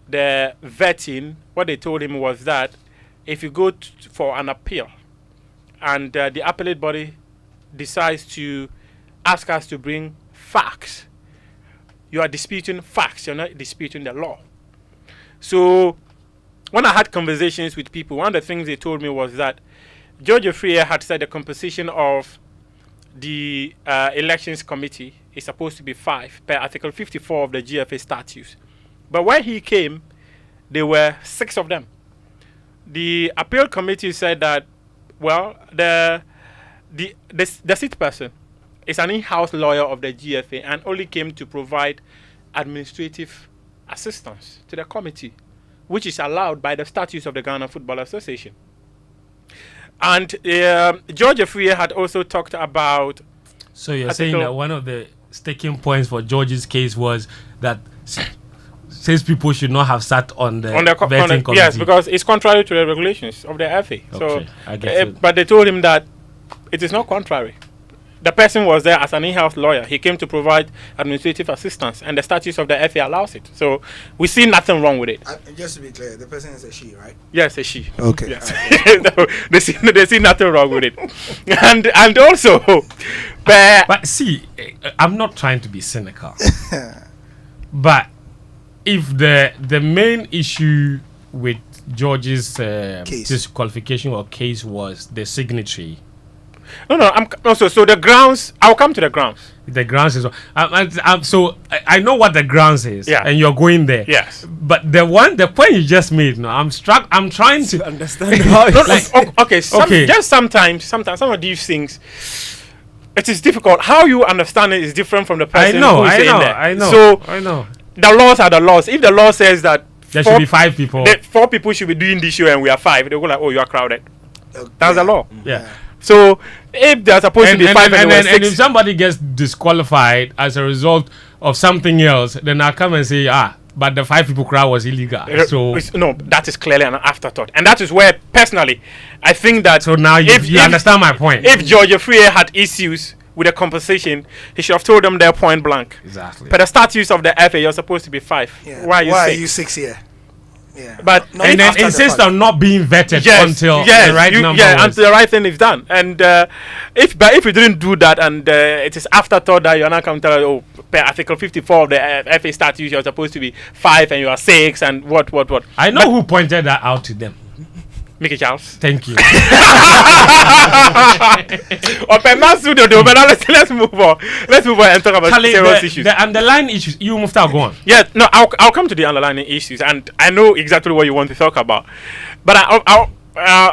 the vetting, what they told him was that if you go for an appeal and the appellate body decides to ask us to bring facts, you are disputing facts, you're not disputing the law. So when I had conversations with people, one of the things they told me was that George Afriyie had said the composition of the elections committee is supposed to be 5 per Article 54 of the GFA statutes. But when he came, there were 6 of them. The appeal committee said that, well, the seat person is an in-house lawyer of the GFA and only came to provide administrative assistance to the committee, which is allowed by the statutes of the Ghana Football Association. And George Afriyie had also talked about... So you're saying that one of the sticking points for George's case was that 6 people should not have sat on the vetting committee. Yes, because it's contrary to the regulations of the FA. Okay, so, I get it. But they told him that it is not contrary. The person was there as an in-house lawyer. He came to provide administrative assistance, and the statutes of the FA allows it. So we see nothing wrong with it. Just to be clear, the person is a she, right? Yes, a she. Okay. Yes. they see nothing wrong with it. And also, but see, I'm not trying to be cynical, but if the main issue with George's disqualification or case was the signatory. No. I'm also so the grounds. I'll come to the grounds. The grounds is so I know what the grounds is. Yeah. And you're going there. Yes. But the point you just made. No, I'm trying to understand how. Okay. Just sometimes some of these things, it is difficult. How you understand it is different from the person who is saying that. I know. So I know. The laws are the laws. If the law says that there should be 5 people, 4 people should be doing this show and we are 5, they go like, oh, you are crowded. That's the law. Yeah. So if they're supposed to be 5 and if somebody gets disqualified as a result of something else, then I'll come and say, but the 5 people crowd was illegal. So no, that is clearly an afterthought, and that is where personally I think that. So now you understand my point. If George Afriyie had issues with the compensation, he should have told them their point blank. Exactly. But the statutes of the FA, you're supposed to be 5. Yeah. Why are you 6 here? Yeah. But and then insist on not being vetted until the right number. Yeah, until the right thing is done. And if you didn't do that, and it is afterthought that you're not coming to tell, per Article 54 of the FA statutes, you're supposed to be 5 and you are 6 and what. I know who pointed that out to them. Mickey Charles. Thank you. Let's move on. Let's move on and talk about serious issues. The underlying issues. You Muftawu, go on. Yeah, no, I'll come to the underlying issues, and I know exactly what you want to talk about. But I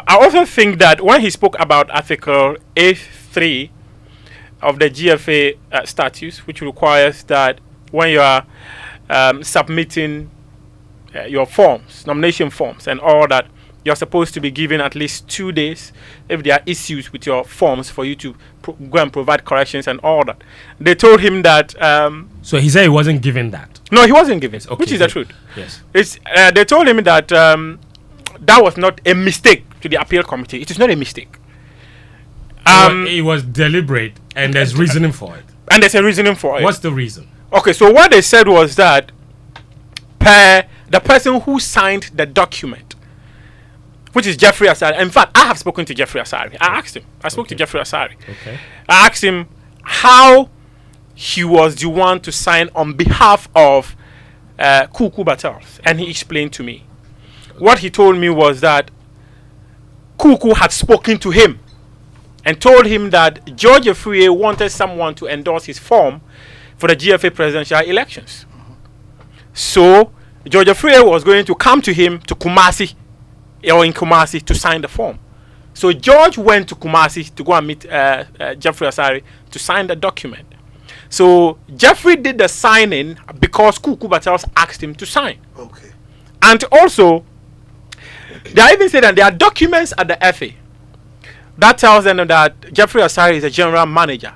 also think that when he spoke about Article A3 of the GFA statutes, which requires that when you are submitting your forms, nomination forms, and all that, you're supposed to be given at least 2 days if there are issues with your forms for you to go and provide corrections and all that. They told him that... so he said he wasn't given that? No, he wasn't given, okay, which is the truth. Yes. They told him that that was not a mistake to the appeal committee. It is not a mistake. It was deliberate, and there's reasoning for it. And there's a reasoning for it. What's the reason? Okay, so what they said was that the person who signed the document, which is Jeffrey Asari. In fact, I have spoken to Jeffrey Asari. I asked him. I spoke to Jeffrey Asari. Okay. I asked him how he was the one to sign on behalf of Kuku Battles, and he explained to me. What he told me was that Kuku had spoken to him and told him that George Afriyie wanted someone to endorse his form for the GFA presidential elections. So George Afriyie was going to come to him to Kumasi, or in Kumasi, to sign the form. So George went to Kumasi to go and meet Jeffrey Asari to sign the document. So Jeffrey did the signing because Kuku Battles asked him to sign. Okay. And also, they even said that there are documents at the FA that tells them that Jeffrey Asari is a general manager.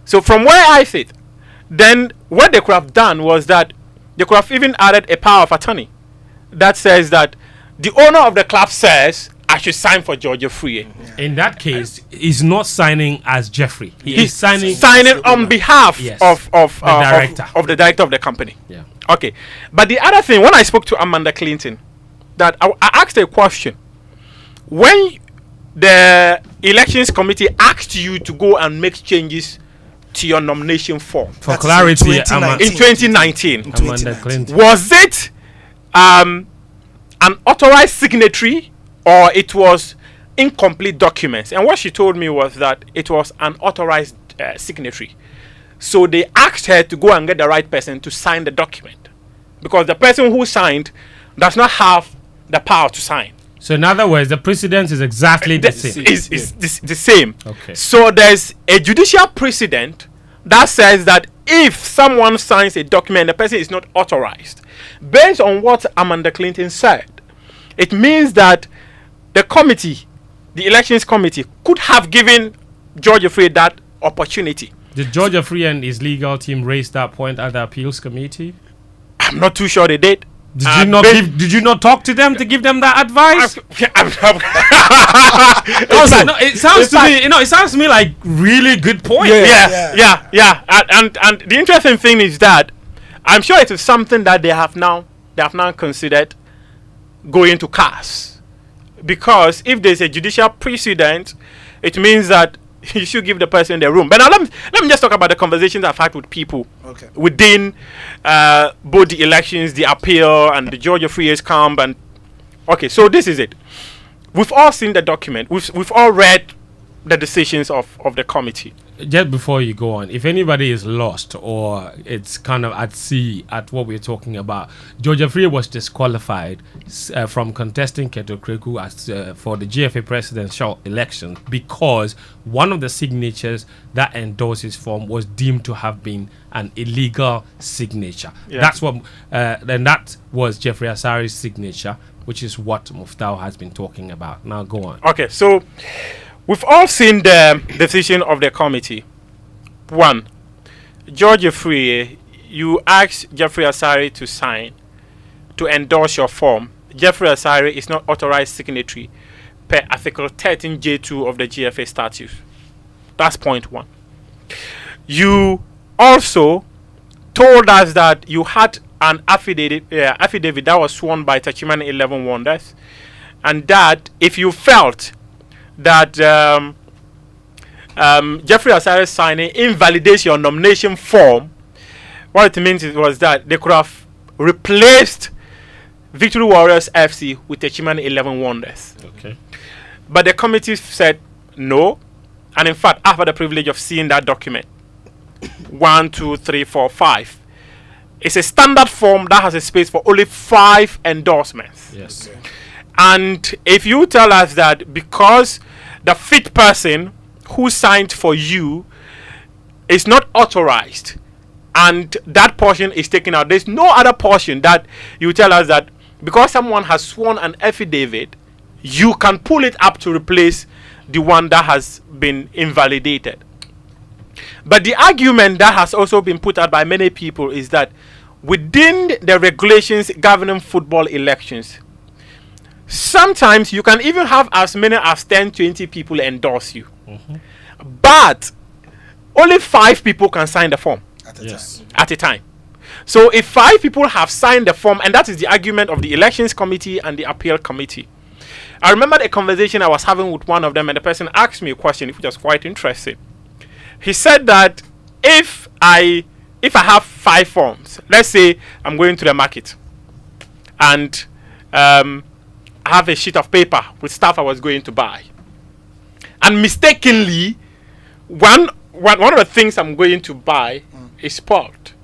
So from where I sit, then what they could have done was that they could have even added a power of attorney that says that the owner of the club says I should sign for George Free. In that case, he's not signing as Jeffrey. He's signing on behalf Yes. of The director. of the director of the company. Yeah. Okay. But the other thing, when I spoke to Amanda Clinton, that I asked a question. When the elections committee asked you to go and make changes to your nomination form For That is clarity, in 2019. in 2019, In Amanda 2019. Clinton. was it an authorized signatory or it was incomplete documents? And what she told me was that it was an authorized signatory. So they asked her to go and get the right person to sign the document, because the person who signed does not have the power to sign. So in other words, the precedent is exactly the same. Is the same. Okay. So there's a judicial precedent that says that if someone signs a document, the person is not authorized. Based on what Amanda Clinton said, it means that the committee, the elections committee, could have given George Free that opportunity. Did Georgia Free and his legal team raise that point at the appeals committee? I'm not too sure they did. Did you not talk to them to give them that advice? It sounds to me, it sounds to me like really good point. Yeah. And the interesting thing is that I'm sure it is something that they have now considered going to CAS, because if there's a judicial precedent, it means that you should give the person the room. But now let me just talk about the conversations I've had with people within both the elections, the appeal, and the Georgia Free's camp. And okay, so this is it. We've all seen the document. We've all read the decisions of the committee. Just before you go on, if anybody is lost or it's kind of at sea at what we're talking about, Georgia Free was disqualified from contesting Keto Kreku as for the GFA presidential election because one of the signatures that endorsed his form was deemed to have been an illegal signature. Yeah. That's what, then that was Jeffrey Asari's signature, which is what Muftawu has been talking about. Now go on. Okay, so we've all seen the decision of the committee. One, George Free, you asked Jeffrey Asari to sign, to endorse your form. Jeffrey Asari is not authorized signatory per Article 13J2 of the GFA statute. That's point one. You also told us that you had an affidavit that was sworn by Tachiman 11 Wonders, and that if you felt that Jeffrey Asari signing invalidates your nomination form, what it means was that they could have replaced Victory Warriors FC with Tachiman 11 Wonders. Okay. But the committee said no, and in fact, I have had the privilege of seeing that document. 1, 2, 3, 4, 5. It's a standard form that has a space for only 5 endorsements. Yes. And if you tell us that because the fifth person who signed for you is not authorized and that portion is taken out, there's no other portion that you tell us that because someone has sworn an affidavit, you can pull it up to replace the one that has been invalidated. But the argument that has also been put out by many people is that within the regulations governing football elections, sometimes you can even have as many as 10, 20 people endorse you. But only 5 people can sign the form at a time. So if 5 people have signed the form, and that is the argument of the elections committee and the appeal committee. I remember a conversation I was having with one of them, and the person asked me a question which was quite interesting. He said that if I have 5 forms, let's say I'm going to the market and I have a sheet of paper with stuff I was going to buy, and mistakenly one of the things I'm going to buy is spoiled.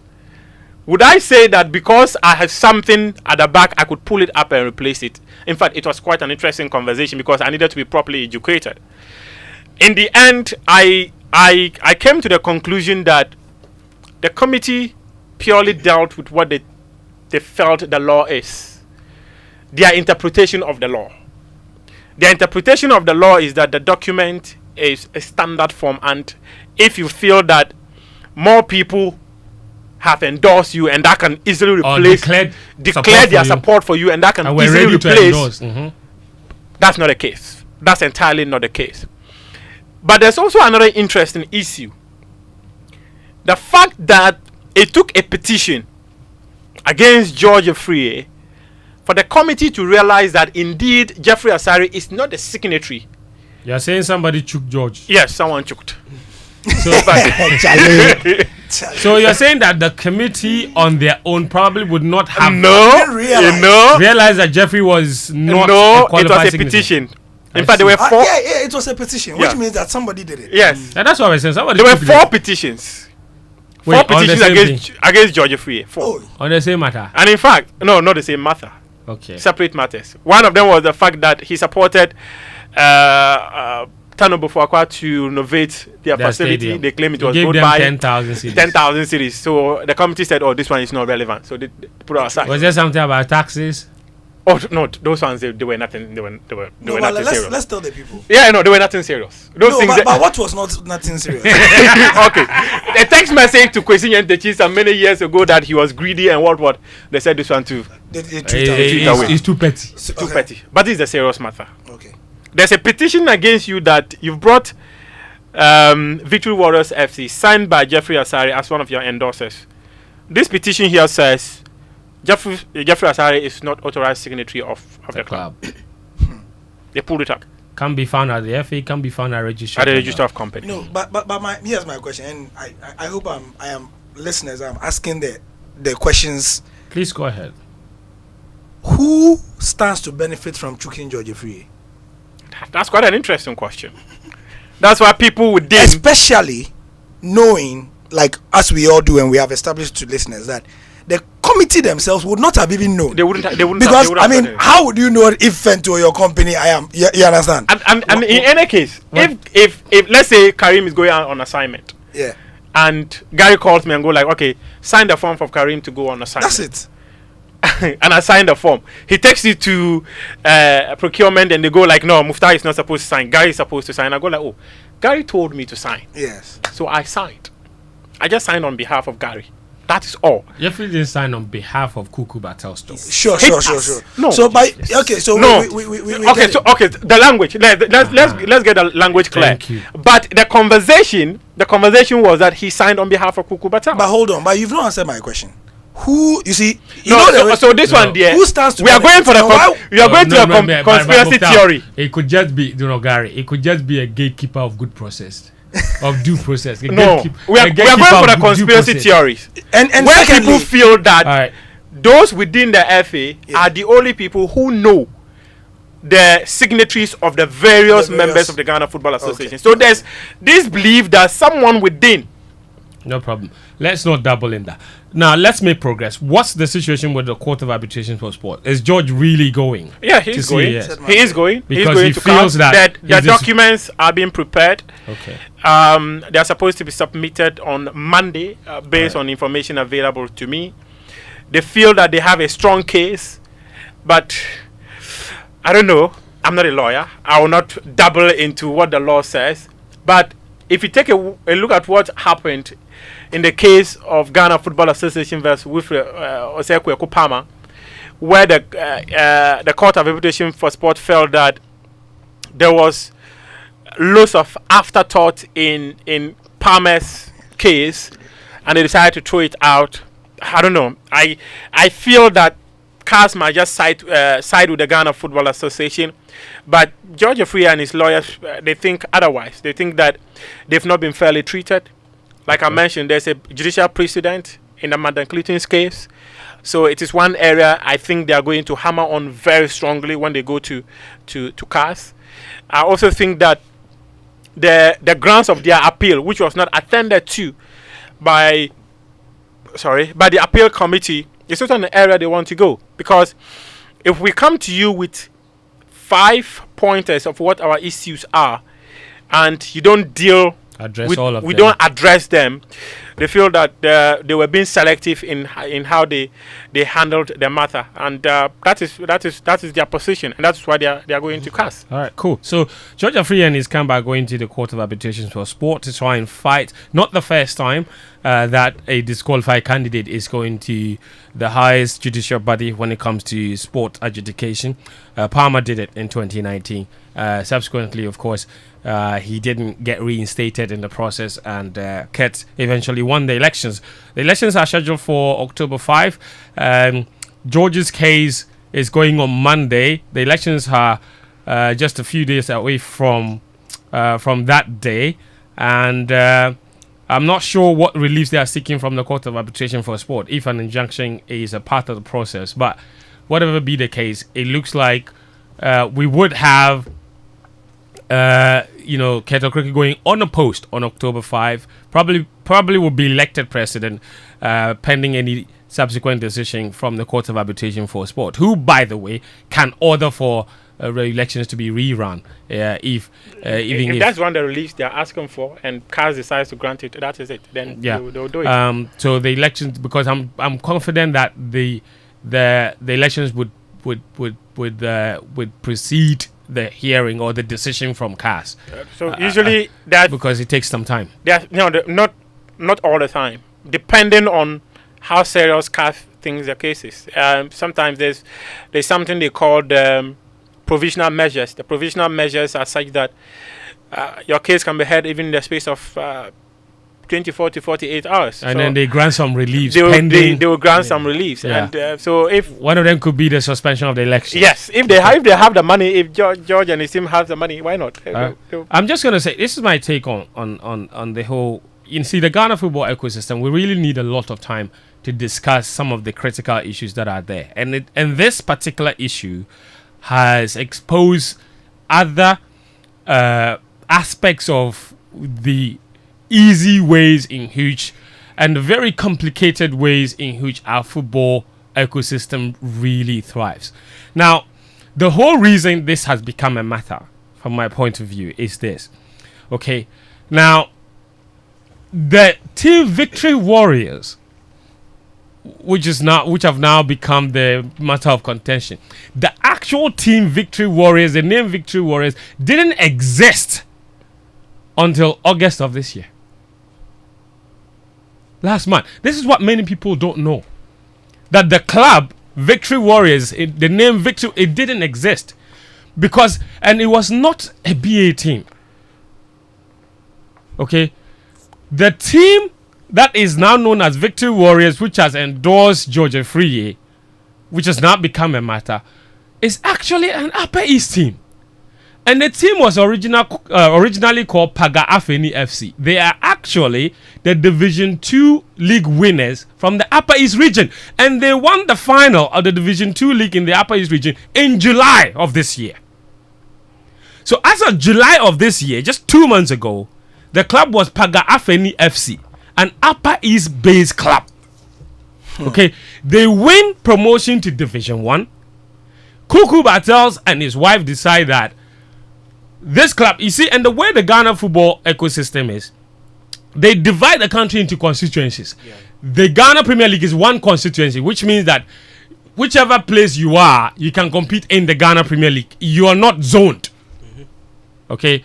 Would I say that because I have something at the back, I could pull it up and replace it? In fact, it was quite an interesting conversation because I needed to be properly educated. In the end, I came to the conclusion that the committee purely dealt with what they felt the law is, their interpretation of the law. The interpretation of the law is that the document is a standard form, and if you feel that more people have endorsed you and that can easily replace, declare their support for you, and that can easily replace, that's not the case. That's entirely not the case. But there's also another interesting issue. The fact that it took a petition against George Afriyie for the committee to realize that indeed Jeffrey Asare is not the signatory. You're saying somebody choked George? Yes, someone choked. So you're saying that the committee on their own probably would not have realized that Jeffrey was not a qualified it was a signature. Petition. In fact, there were 4. It was a petition, which means that somebody did it. Yes. And that's what I was saying. Somebody there were 4 petitions. Wait, 4 petitions against George Afriyie. 4. On the same matter? And in fact, no, not the same matter. Okay. Separate matters. One of them was the fact that he supported Tano Bofuakwa to renovate their facility. Stadium. They claim it He was gave voted them by 10,000 cities. 10,000 cities. So the committee said, "Oh, this one is not relevant." So they put it aside. Was there something about taxes? Oh no, those ones they were nothing. They were nothing serious. Let's tell the people. Yeah, no, they were nothing serious. Those things. But what was nothing serious? Okay, a text message to Kwesi Nyantakyi some many years ago that he was greedy and what they said this one too. It's too petty. Too petty. But this is a serious matter. Okay. There's a petition against you that you've brought Victory Warriors FC signed by Jeffrey Asare as one of your endorsers. This petition here says Jeffrey Asare is not authorized signatory of the club. They pulled it up. Can be found at the FA, can be found at register. At the register of company. No, but here's my question, and I hope I am listeners. I'm asking the questions. Please go ahead. Who stands to benefit from choking George Afriyie? That's quite an interesting question. That's why people would deem, especially knowing, like as we all do, and we have established to listeners that the committee themselves would not have even known. They wouldn't. Because I mean, how would you know if Fentuo your company? I am. You understand? And in any case, if let's say Karim is going on assignment, yeah, and Gary calls me and go like, okay, sign the form for Karim to go on assignment. That's it. And I signed the form. He takes it to procurement, and they go like, no, Muftawu is not supposed to sign. Gary is supposed to sign. I go like, oh, Gary told me to sign. Yes. So I signed. I just signed on behalf of Gary. That is all. Jeffrey didn't sign on behalf of Kuku Battles though. Sure. No. So so no. We The language. Let's get the language clear. Thank you. But the conversation was that he signed on behalf of Kuku Battles. But hold on. But you've not answered my question. Who you see? So this one there. Who stands to? We are going for the conspiracy theory. It could just be Gary. It could just be a gatekeeper of good process, of due process. We are going for the conspiracy theories. And when people feel that those within the FA are the only people who know the signatories of the various members of the Ghana Football Association. So there's this belief that someone within. No problem. Let's not double in that. Now, let's make progress. What's the situation with the Court of Arbitration for Sport? Is George really going? Yeah, he's going. He is going. Because he feels that the documents are being prepared. Okay. They are supposed to be submitted on Monday based on information available to me. They feel that they have a strong case, but I don't know. I'm not a lawyer. I will not dabble into what the law says. But if you take a look at what happened in the case of Ghana Football Association versus Wilfred Osekwe Kupama, where the Court of Arbitration for Sport felt that there was lots of afterthought in Palmer's case, and they decided to throw it out. I don't know. I feel that CAS might just side with the Ghana Football Association, but George Afriyie and his lawyers, they think otherwise. They think that they've not been fairly treated. Like I mentioned, there's a judicial precedent in the Madam Clinton's case. So it is one area I think they are going to hammer on very strongly when they go to CAS. I also think that the grounds of their appeal, which was not attended to by the appeal committee, is also an area they want to go. Because if we come to you with 5 pointers of what our issues are, and you don't deal Address all of we them. don't address them. They feel that they were being selective in how they handled the matter, and that is their position, and that's why they are going to CAS. All right, cool. So George Afriyie and his camp are going to the Court of Arbitration for Sport to try and fight. Not the first time that a disqualified candidate is going to the highest judicial body when it comes to sport adjudication. Palmer did it in 2019. Subsequently, of course, he didn't get reinstated in the process, and Ket eventually won the elections. The elections are scheduled for October 5. George's case is going on Monday. The elections are just a few days away from that day, and I'm not sure what reliefs they are seeking from the Court of Arbitration for Sport, if an injunction is a part of the process. But whatever be the case, it looks like we would have Ket going on a post on October 5. Probably will be elected president pending any subsequent decision from the Court of Arbitration for Sport, who, by the way, can order for elections to be rerun if that's one of the reliefs they are asking for, and CAS decides to grant it. That is it. Then they'll do it. So the elections, because I'm confident that the elections would precede the hearing or the decision from CAS. So usually that because it takes some time. Not all the time, depending on how serious CAS thinks the case is. Sometimes there's something they call provisional measures. The provisional measures are such that your case can be heard even in the space of 24 to 48 hours. And then they grant some reliefs. They will grant some reliefs. Yeah. And so if one of them could be the suspension of the election. Yes, if they have the money, if George and his team have the money, why not? I'm just gonna say, this is my take on the whole. You see, the Ghana football ecosystem, we really need a lot of time to discuss some of the critical issues that are there, and this particular issue has exposed other aspects of the easy ways in which and the very complicated ways in which our football ecosystem really thrives. Now, the whole reason this has become a matter, from my point of view, is this. Okay, now, the Team Victory Warriors, which have now become the matter of contention. The actual Team Victory Warriors, the name Victory Warriors, didn't exist until August of this year. Last month. This is what many people don't know. That the club, Victory Warriors, the name Victory, it didn't exist. And it was not a BA team. Okay? The team that is now known as Victory Warriors, which has endorsed George Afriyie, which has now become a matter, is actually an Upper East team. And the team was originally called Paga Afeni FC. They are actually the Division 2 league winners from the Upper East region. And they won the final of the Division 2 league in the Upper East region in July of this year. So as of July of this year, just 2 months ago, the club was Paga Afeni FC, an Upper East based club. Okay, they win promotion to Division 1. Kuku Bartels and his wife decide that this club, you see, and the way the Ghana football ecosystem is, they divide the country into constituencies. Yeah. The Ghana Premier League is one constituency, which means that whichever place you are, you can compete in the Ghana Premier League. You are not zoned. Mm-hmm. Okay,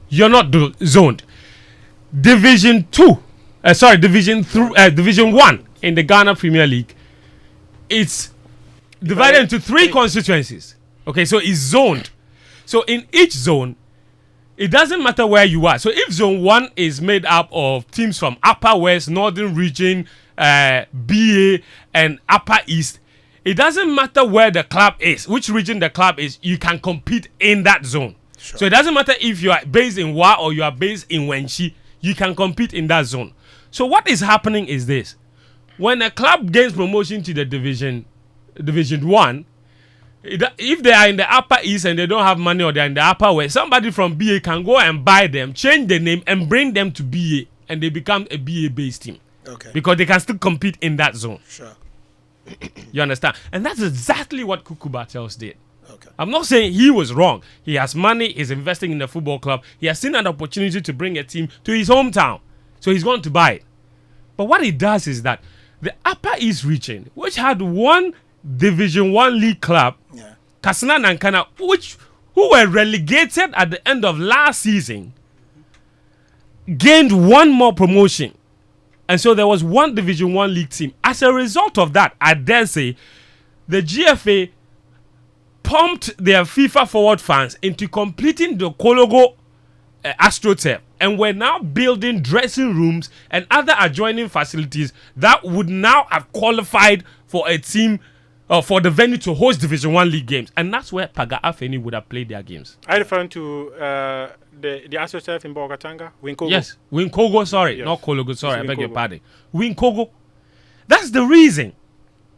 you're not zoned. Division 1 in the Ghana Premier League, it's divided into 3 constituencies. Okay, so it's zoned. So in each zone, it doesn't matter where you are. So if zone 1 is made up of teams from Upper West, Northern Region, BA, and Upper East, it doesn't matter where the club is, which region the club is, you can compete in that zone. Sure. So it doesn't matter if you are based in Wa or you are based in Wenchi, you can compete in that zone. So what is happening is this. When a club gains promotion to the Division 1, if they are in the Upper East and they don't have money, or they are in the Upper West, somebody from BA can go and buy them, change the name, and bring them to BA, and they become a BA-based team. Okay. Because they can still compete in that zone. Sure. You understand? And that's exactly what Kuku Bartels did. Okay. I'm not saying he was wrong. He has money, he's investing in the football club. He has seen an opportunity to bring a team to his hometown. So he's going to buy it. But what he does is that the Upper East region, which had one Division 1 league club, Kasana Nankana, who were relegated at the end of last season, gained one more promotion. And so there was one Division 1 league team. As a result of that, I dare say, the GFA pumped their FIFA forward funds into completing the Kologo AstroTurf, and we're now building dressing rooms and other adjoining facilities that would now have qualified for a team for the venue to host Division 1 league games. And that's where Paga Afeni would have played their games. Are you referring to the AstroTurf in Bogatanga? Winkogo? Yes, Winkogo, sorry. Yes. Not Kologo, sorry, I beg your Winkogo. pardon. Winkogo. That's the reason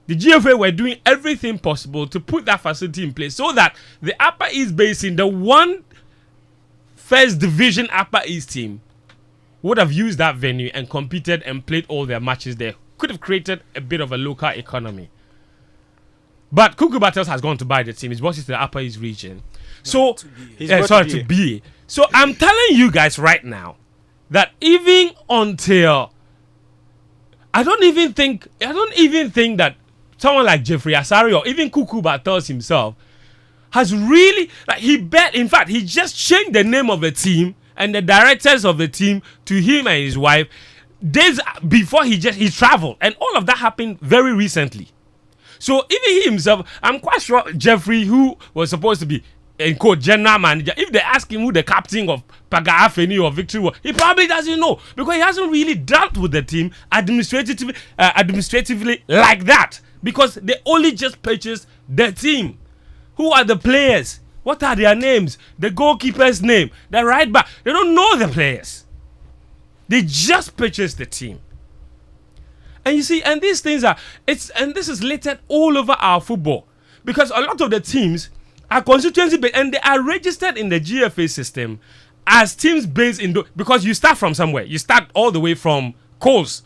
the GFA were doing everything possible to put that facility in place so that the Upper East Basin, the one First Division Upper East team, would have used that venue and competed and played all their matches there. Could have created a bit of a local economy. But Kuku Battles has gone to buy the team. He's brought it to the Upper East region. So, to BA. So I'm telling you guys right now that even until I don't even think that someone like Jeffrey Asari or even Kuku Battles himself has really, like, he bet. In fact, he just changed the name of the team and the directors of the team to him and his wife days before he traveled, and all of that happened very recently. So even he himself, I'm quite sure Jeffrey, who was supposed to be a quote general manager, if they ask him who the captain of Paga Afeni or Victory was, he probably doesn't know, because he hasn't really dealt with the team administratively like that, because they only just purchased the team. Who are the players? What are their names? The goalkeeper's name, the right back. They don't know the players. They just purchased the team. And you see, and these things and this is littered all over our football, because a lot of the teams are constituency based and they are registered in the GFA system as teams based in because you start from somewhere. You start all the way from Coles.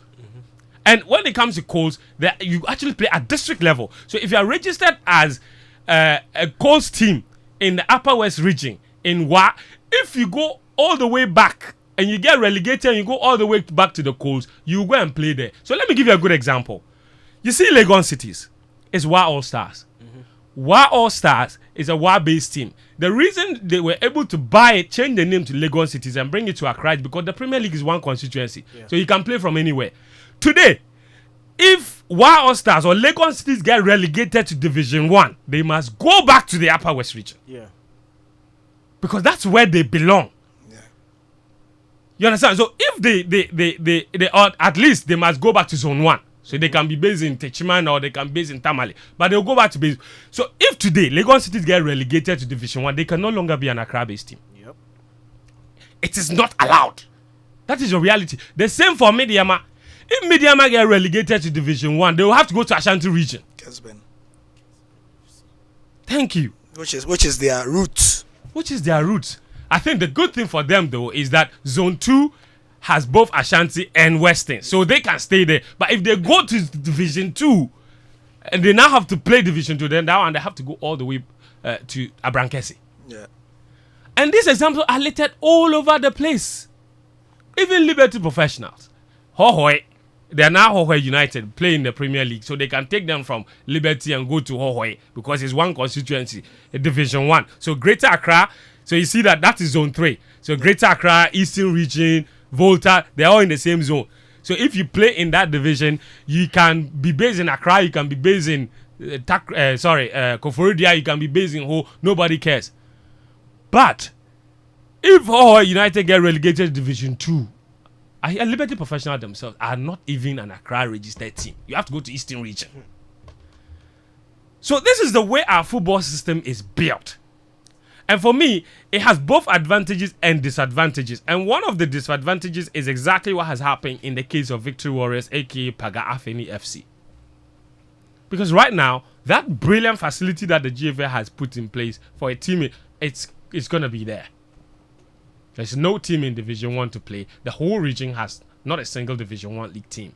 And when it comes to Coles, you actually play at district level. So if you are registered as a Coles team in the Upper West region in Wa, if you go all the way back and you get relegated and you go all the way back to the Coles, you go and play there. So let me give you a good example. You see Legon Cities is Wa All Stars. Wa All Stars is a Wa-based team. The reason they were able to change the name to Legon Cities and bring it to Accra is because the Premier League is one constituency. Yeah. So you can play from anywhere. Today, if Wa All Stars or Legon Cities get relegated to Division 1, they must go back to the Upper West region. Yeah. Because that's where they belong. You understand? So if they at least they must go back to Zone 1. So they can be based in Techiman or they can be based in Tamale. But they'll go back to base. So if today Legon Cities get relegated to Division 1, they can no longer be an Accra-based team. Yep. It is not allowed. That is your reality. The same for Mediama. If Mediama get relegated to Division 1, they will have to go to Ashanti region. Thank you. Which is their roots. Which is their roots. I think the good thing for them, though, is that Zone 2 has both Ashanti and Western, so they can stay there. But if they go to Division 2 and they now have to play Division 2, then that one they have to go all the way to Abrankesi. Yeah. And these examples are littered all over the place. Even Liberty Professionals, Hohoi, they are now Hohoi United playing the Premier League, so they can take them from Liberty and go to Hohoi because it's one constituency, Division 1. So Greater Accra. So you see that is Zone 3. So Greater Accra, Eastern Region, Volta, they're all in the same zone. So if you play in that division, you can be based in Accra, you can be based in Koforidua, you can be based in Ho. Nobody cares. But if Ho United get relegated to Division 2, Liberty Professionals themselves are not even an Accra registered team. You have to go to Eastern Region. So this is the way our football system is built. And for me, it has both advantages and disadvantages. And one of the disadvantages is exactly what has happened in the case of Victory Warriors, aka Paga Afeni FC. Because right now, that brilliant facility that the GFA has put in place for a team, it's going to be there. There's no team in Division 1 to play. The whole region has not a single Division 1 league team.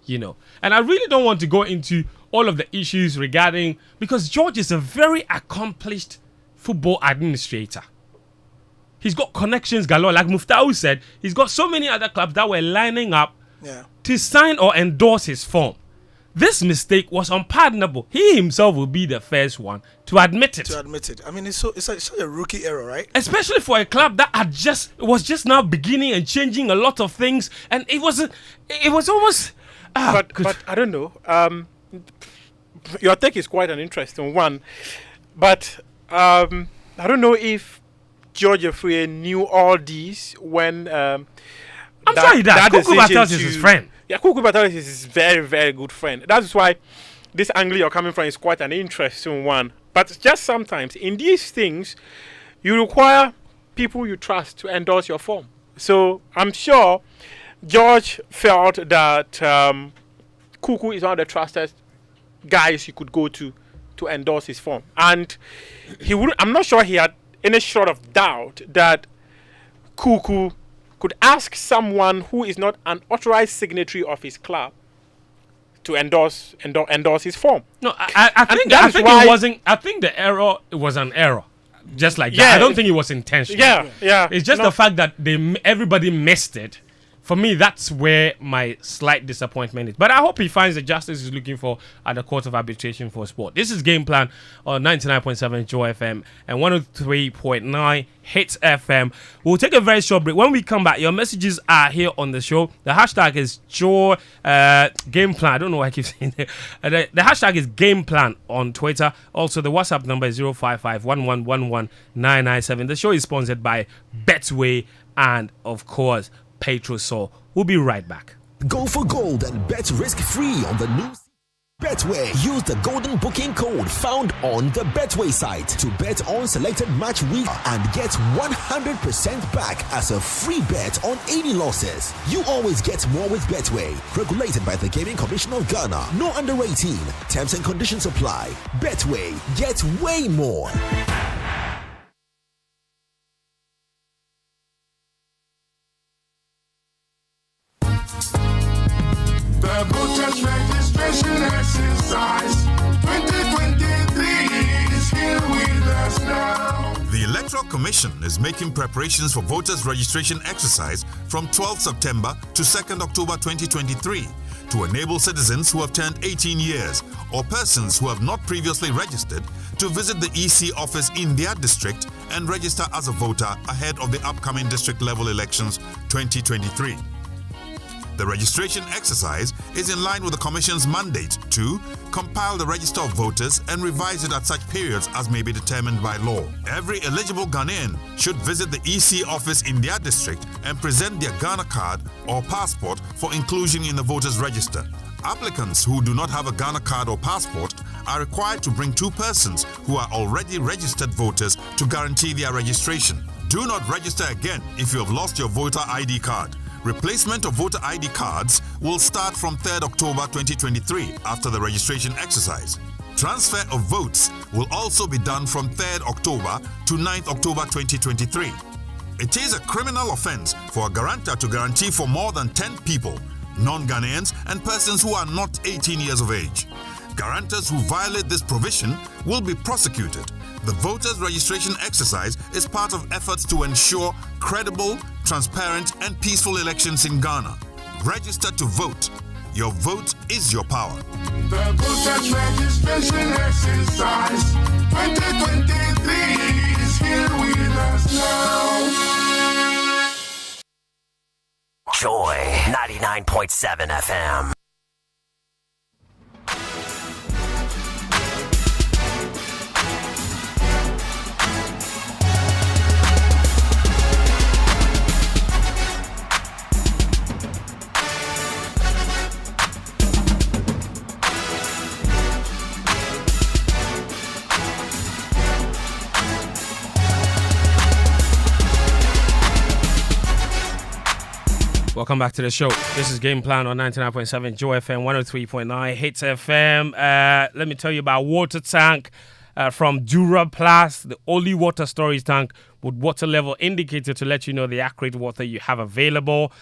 You know, and I really don't want to go into all of the issues regarding, because George is a very accomplished football administrator. He's got connections galore. Like Muftawu said, he's got so many other clubs that were lining up to sign or endorse his form. This mistake was unpardonable. He himself will be the first one to admit it. I mean, it's such a rookie error, right? Especially for a club that was just now beginning and changing a lot of things, and it was almost. But I don't know. Your take is quite an interesting one, but I don't know if George Afriyie knew all these when. I'm sure he does. Kuku Battles is his friend. Yeah, Kuku Battles is his very, very good friend. That's why this angle you're coming from is quite an interesting one. But just sometimes in these things, you require people you trust to endorse your form. So I'm sure George felt that Kuku is one of the trusted guys you could go to endorse his form. And I'm not sure he had any sort of doubt that Kuku could ask someone who is not an authorized signatory of his club to endorse his form. No, I think it wasn't. I think the error was an error, just like that. I don't think it was intentional. Yeah. It's just the fact that everybody missed it. For me, that's where my slight disappointment is. But I hope he finds the justice he's looking for at the Court of Arbitration for Sport. This is Game Plan on 99.7 Joy FM and 103.9 Hits FM. We'll take a very short break. When we come back, your messages are here on the show. The hashtag is Joy Game Plan. I don't know why I keep saying it. The hashtag is Game Plan on Twitter. Also, the WhatsApp number is 055 1111997. The show is sponsored by Betway and, of course, Petrosol. We'll be right back. Go for gold and bet risk-free on the new Betway. Use the golden booking code found on the Betway site to bet on selected match week and get 100% back as a free bet on any losses. You always get more with Betway. Regulated by the Gaming Commission of Ghana. No under 18. Terms and conditions apply. Betway. Get way more. The voters registration exercise 2023 is here with us now. The Electoral Commission is making preparations for voters registration exercise from 12 September to 2nd October 2023 to enable citizens who have turned 18 years or persons who have not previously registered to visit the EC office in their district and register as a voter ahead of the upcoming district level elections 2023. The registration exercise is in line with the Commission's mandate to compile the register of voters and revise it at such periods as may be determined by law. Every eligible Ghanaian should visit the EC office in their district and present their Ghana card or passport for inclusion in the voters register. Applicants who do not have a Ghana card or passport are required to bring two persons who are already registered voters to guarantee their registration. Do not register again if you have lost your voter ID card. Replacement of voter ID cards will start from 3rd October 2023 after the registration exercise. Transfer of votes will also be done from 3rd October to 9th October 2023. It is a criminal offense for a guarantor to guarantee for more than 10 people, non-Ghanaians and persons who are not 18 years of age. Guarantors who violate this provision will be prosecuted. The voters' registration exercise is part of efforts to ensure credible, transparent, and peaceful elections in Ghana. Register to vote. Your vote is your power. The voters registration exercise 2023 is here with us now. Joy 99.7 FM. Welcome back to the show. This is Game Plan on 99.7 Joy FM, 103.9 Hits FM. Let me tell you about Water Tank from Dura Plus, the only water storage tank with water level indicator to let you know the accurate water you have available.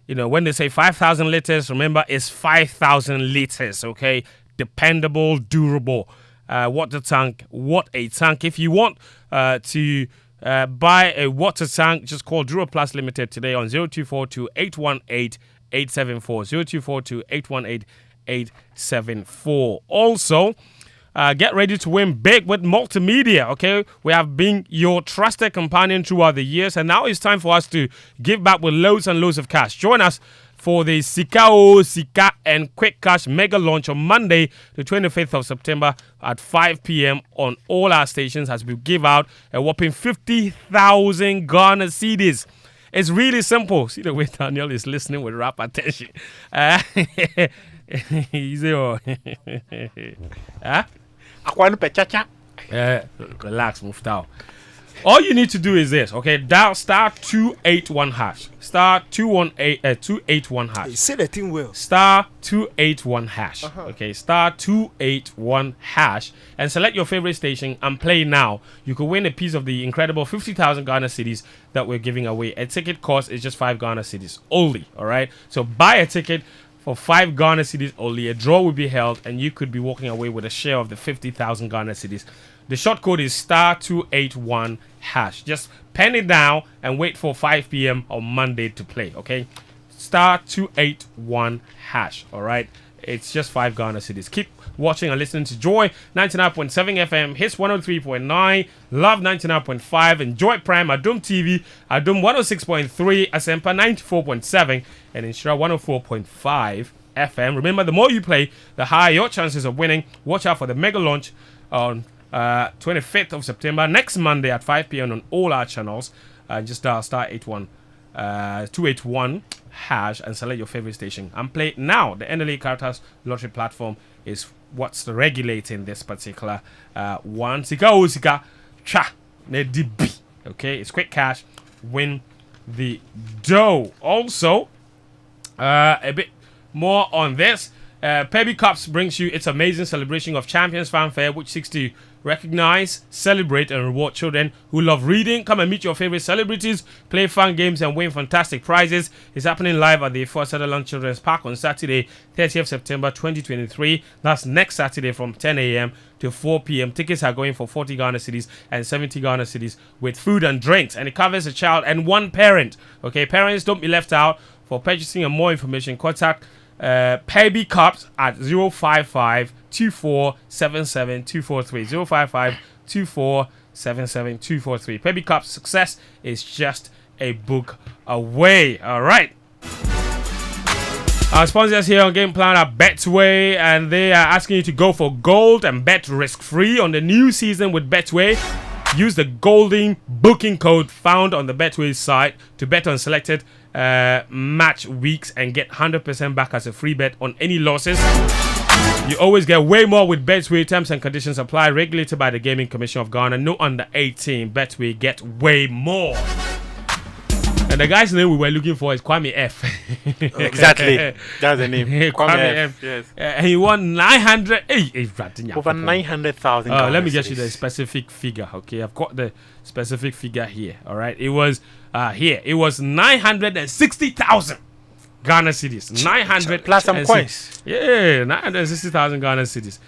when they say 5,000 liters, remember it's 5,000 liters, okay? Dependable, durable water tank. What a tank. If you want to buy a water tank, just call Duro Plus Limited today on 0242 818 874. 0242 818 874. Also, get ready to win big with multimedia, okay? We have been your trusted companion throughout the years, and now it's time for us to give back with loads and loads of cash. Join us for the Sika and Quick Cash Mega Launch on Monday, the 25th of September at 5 p.m. on all our stations as we give out a whopping 50,000 Ghana cedis. It's really simple. See the way Nathaniel is listening with rap attention. Easy or relax, Muftawu. All you need to do is this, okay? Dial star 281 hash. Star 281 hash. Say the thing well. Star 281 hash. Okay, star 281 hash. And select your favorite station and play now. You could win a piece of the incredible 50,000 Ghana cedis that we're giving away. A ticket cost is just 5 Ghana cedis only, all right? So buy a ticket for 5 Ghana cedis only. A draw will be held and you could be walking away with a share of the 50,000 Ghana cedis. The short code is star 281 hash. Just pen it down and wait for 5 p.m. on Monday to play, okay? Star 281 hash, all right? It's just 5 Ghana cedis. Keep watching and listening to Joy 99.7 FM, Hits 103.9, Love 99.5, Enjoy Prime, Adum TV, Adum 106.3, Asempa 94.7, and Inshira 104.5 FM. Remember, the more you play, the higher your chances of winning. Watch out for the mega launch on 25th of September, next Monday at 5 p.m. on all our channels. Just dial star 281 hash and select your favorite station and play now. The NLA Characters Lottery platform is what's regulating this particular one. Sika cha nedibi. Okay, it's quick cash. Win the dough. Also, a bit more on this. Pebby Cups brings you its amazing celebration of Champions Fanfare, which seeks to recognize, celebrate, and reward children who love reading. Come and meet your favorite celebrities, play fun games, and win fantastic prizes. It's happening live at the Fort Sutherland Children's Park on Saturday, 30th September 2023. That's next Saturday from 10 a.m. to 4 p.m. Tickets are going for 40 Ghana cedis and 70 Ghana cedis with food and drinks, and it covers a child and one parent. Okay, parents, don't be left out. For purchasing and more information, contact Pebby Cups at 055 2477 243 055 2477 243. Pebby Cups success is just a book away. All right. Our sponsors here on Game Plan are Betway, and they are asking you to go for gold and bet risk-free on the new season with Betway. Use the golden booking code found on the Betway site to bet on selected match weeks and get 100% back as a free bet on any losses. You always get way more with Betway. Terms and conditions apply. Regulated by the Gaming Commission of Ghana. No under 18. Betway, get way more. And the guy's name we were looking for is Kwame F. Exactly. That's the name. Kwame F. Yes. And he won 900. Over 900,000. Let me get you the specific figure. Okay, I've got the specific figure here. All right. It was here. It was 960,000 Ghana cedis. 900 plus some coins. Yeah, 960,000 Ghana cedis.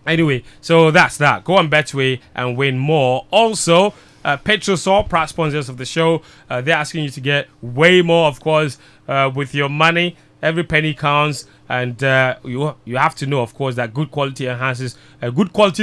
Anyway, so that's that. Go on Betway and win more. Also, Petrosol, proud sponsors of the show, they're asking you to get way more, of course, with your money. Every penny counts, and you have to know, of course, that good quality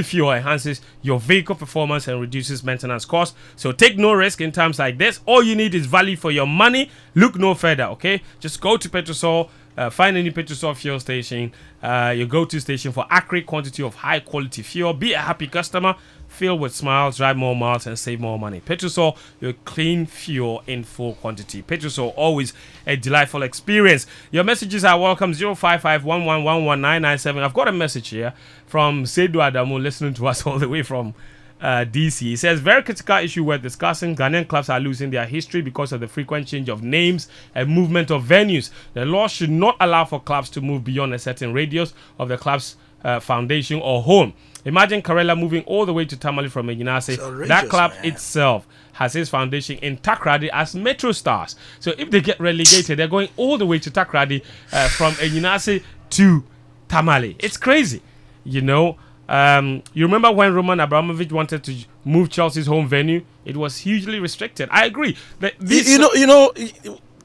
fuel enhances your vehicle performance and reduces maintenance costs. So take no risk in times like this. All you need is value for your money. Look no further, okay? Just go to Petrosol. Find any Petrosol fuel station, your go-to station for accurate quantity of high-quality fuel. Be a happy customer. Fill with smiles, drive more miles, and save more money. Petrosol, your clean fuel in full quantity. Petrosol, always a delightful experience. Your messages are welcome. 055-1111-997. I've got a message here from Seydou Adamu, listening to us all the way from DC. He says, very critical issue we're discussing. Ghanaian clubs are losing their history because of the frequent change of names and movement of venues. The law should not allow for clubs to move beyond a certain radius of the club's foundation or home. Imagine Karela moving all the way to Tamale from Enyinase. That club itself has its foundation in Takrady as Metro Stars. So if they get relegated, they're going all the way to Takrady from Enyinase to Tamale. It's crazy, you know. You remember when Roman Abramovich wanted to move Chelsea's home venue? It was hugely restricted. I agree. You know,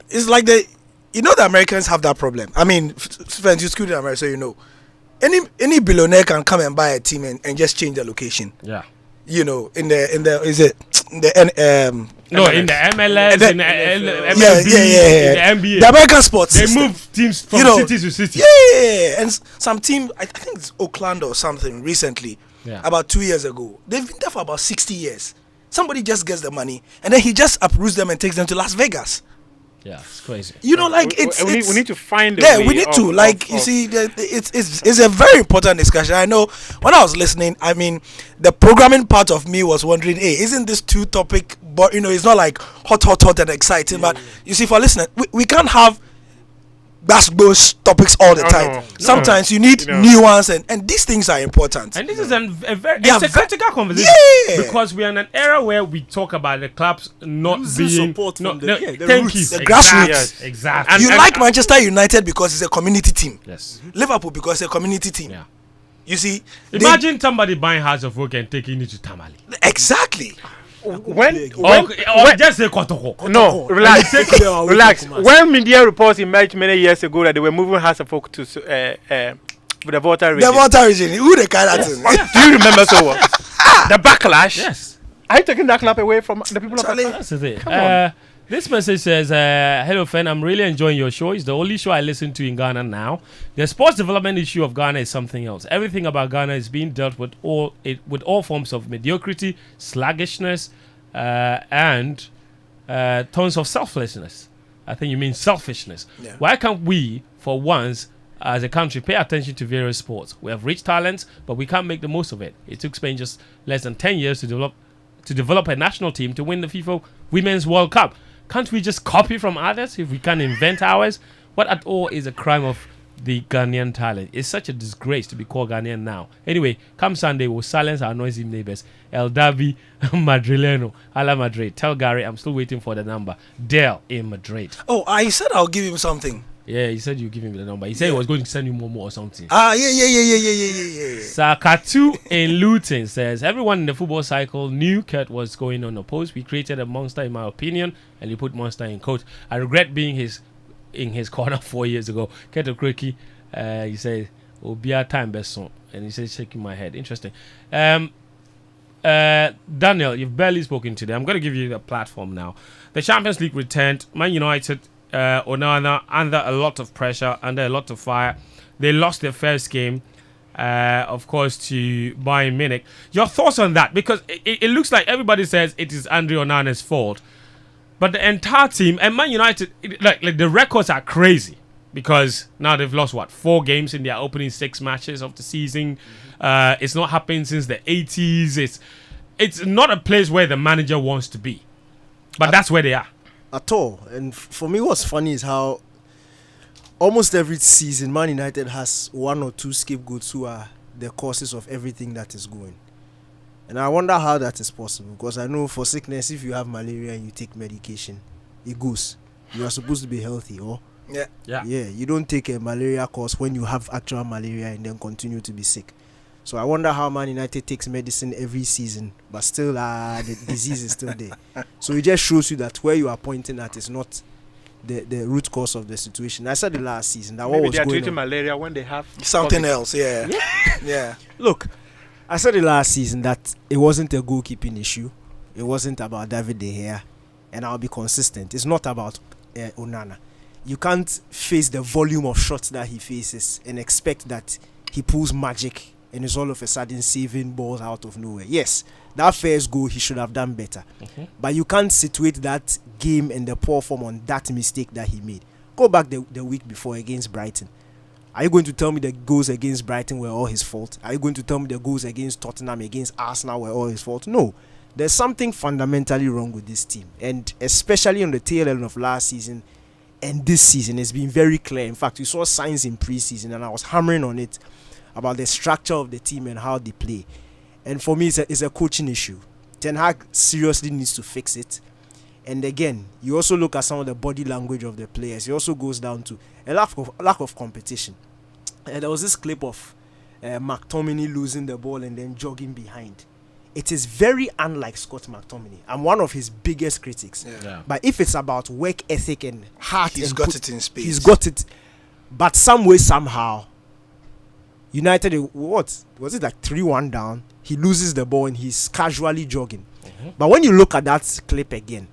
it's like the Americans have that problem. I mean, friends, you school in America, so you know. Any billionaire can come and buy a team and just change the location. Yeah. You know, in the MLS, in the MLB, in the NBA. The American sports they system. move teams from city to city. Yeah, and some team, I think it's Oakland or something recently, about 2 years ago. They've been there for about 60 years. Somebody just gets the money and then he just uproots them and takes them to Las Vegas. Yeah, it's crazy. You know, like we need to find. We need to you see, it's a very important discussion. I know when I was listening, I mean, the programming part of me was wondering, hey, isn't this too topic? But you know, it's not like hot and exciting. But you see, for listening, we can't have those topics all the time. Sometimes you need nuance, and these things are important. And this is a critical conversation because we are in an era where we talk about the clubs not being support from the thank you, the grassroots. Yes, exactly. You like Manchester United because it's a community team. Yes. Liverpool because it's a community team. Yeah. You see, imagine somebody buying House of Oak and taking it to Tamale. Exactly. Just say Kotoko. No, relax. When media reports emerged many years ago that they were moving House of Oak to the Volta region. The Volta region. Who the kind of thing? Do you remember so well? The backlash. Yes. Are you taking that club away from the people of Accra? That's the thing. Come on. This message says, hello, Fen. I'm really enjoying your show. It's the only show I listen to in Ghana now. The sports development issue of Ghana is something else. Everything about Ghana is being dealt with all forms of mediocrity, sluggishness, and tons of selflessness. I think you mean selfishness. Yeah. Why can't we, for once, as a country, pay attention to various sports? We have rich talents, but we can't make the most of it. It took Spain just less than 10 years to develop a national team to win the FIFA Women's World Cup. Can't we just copy from others if we can't invent ours? What at all is a crime of the Ghanaian talent? It's such a disgrace to be called Ghanaian now. Anyway, come Sunday, we'll silence our noisy neighbors. El Davi Madrileno, a la Madrid. Tell Gary I'm still waiting for the number. Dale in Madrid. Oh, I said I'll give him something. Yeah, he said you give him the number. He said he was going to send you more or something. Yeah. Sakatu in Luton says, everyone in the football cycle knew Kurt was going on a post. We created a monster in my opinion, and you put monster in quote. I regret being in his corner 4 years ago. Kurt Okreki, he said, Obia time best song. And he says, shaking my head. Interesting. Daniel, you've barely spoken today. I'm going to give you the platform now. The Champions League returned. Man United Onana under a lot of pressure, under a lot of fire. They lost their first game, of course, to Bayern Munich. Your thoughts on that? Because it looks like everybody says it is Andre Onana's fault, but the entire team and Man United, like the records are crazy because now they've lost 4 games in their opening 6 matches of the season. It's not happened since the 80s. It's not a place where the manager wants to be, but that's where they are. Attoh. And for me, what's funny is how almost every season Man United has 1 or 2 scapegoats who are the causes of everything that is going. And I wonder how that is possible, because I know for sickness, if you have malaria and you take medication, it goes. You are supposed to be healthy, or you don't take a malaria course when you have actual malaria and then continue to be sick. So I wonder how Man United takes medicine every season, but still the disease is still there. So it just shows you that where you are pointing at is not the root cause of the situation. I said the last season that maybe what was they are going treating on. malaria when they have something else. Yeah. Look, I said the last season that it wasn't a goalkeeping issue. It wasn't about David De Gea, and I'll be consistent. It's not about Onana. You can't face the volume of shots that he faces and expect that he pulls magic and is all of a sudden saving balls out of nowhere. Yes, that first goal he should have done better. But you can't situate that game and the poor form on that mistake that he made. Go back the week before against Brighton. Are you going to tell me the goals against Brighton were all his fault? Are you going to tell me the goals against Tottenham, against Arsenal were all his fault? No. There's something fundamentally wrong with this team. And especially on the tail end of last season and this season, it's been very clear. In fact, we saw signs in pre-season and I was hammering on it about the structure of the team and how they play. And for me, it's a coaching issue. Ten Hag seriously needs to fix it. And again, you also look at some of the body language of the players. It also goes down to a lack of competition. There was this clip of McTominay losing the ball and then jogging behind. It is very unlike Scott McTominay. I'm one of his biggest critics. Yeah. But if it's about work ethic and heart, He's and got it in space. He's got it. But some way, somehow, United, what was it, like 3-1 down? He loses the ball and he's casually jogging. But when you look at that clip again,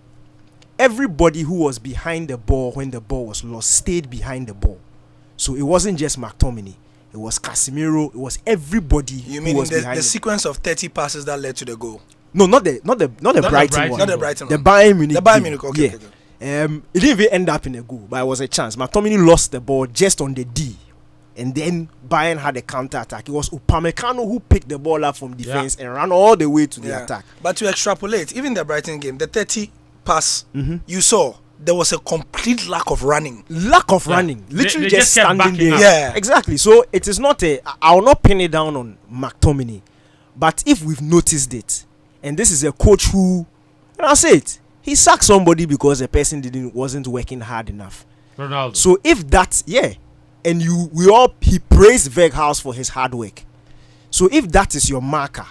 everybody who was behind the ball when the ball was lost stayed behind the ball. So it wasn't just McTominay. It was Casemiro. It was everybody. You mean the sequence of 30 passes that led to the goal? No, not the Brighton one. Not the Brighton the one. Bayern Munich. The Bayern Munich. Okay. It didn't even end up in a goal, but it was a chance. McTominay lost the ball just on the D, and then Bayern had a counter attack. It was Upamecano who picked the ball up from defense and ran all the way to the attack. But to extrapolate, even the Brighton game, the 30 pass you saw, there was a complete lack of running. Literally They just kept standing backing there. up. Yeah. Exactly. So it is not I will not pin it down on McTominay. But if we've noticed it, and this is a coach who, and I'll say it, he sacked somebody because the person wasn't working hard enough. Ronaldo. So if that's, and he praised Veghals for his hard work. So if that is your marker,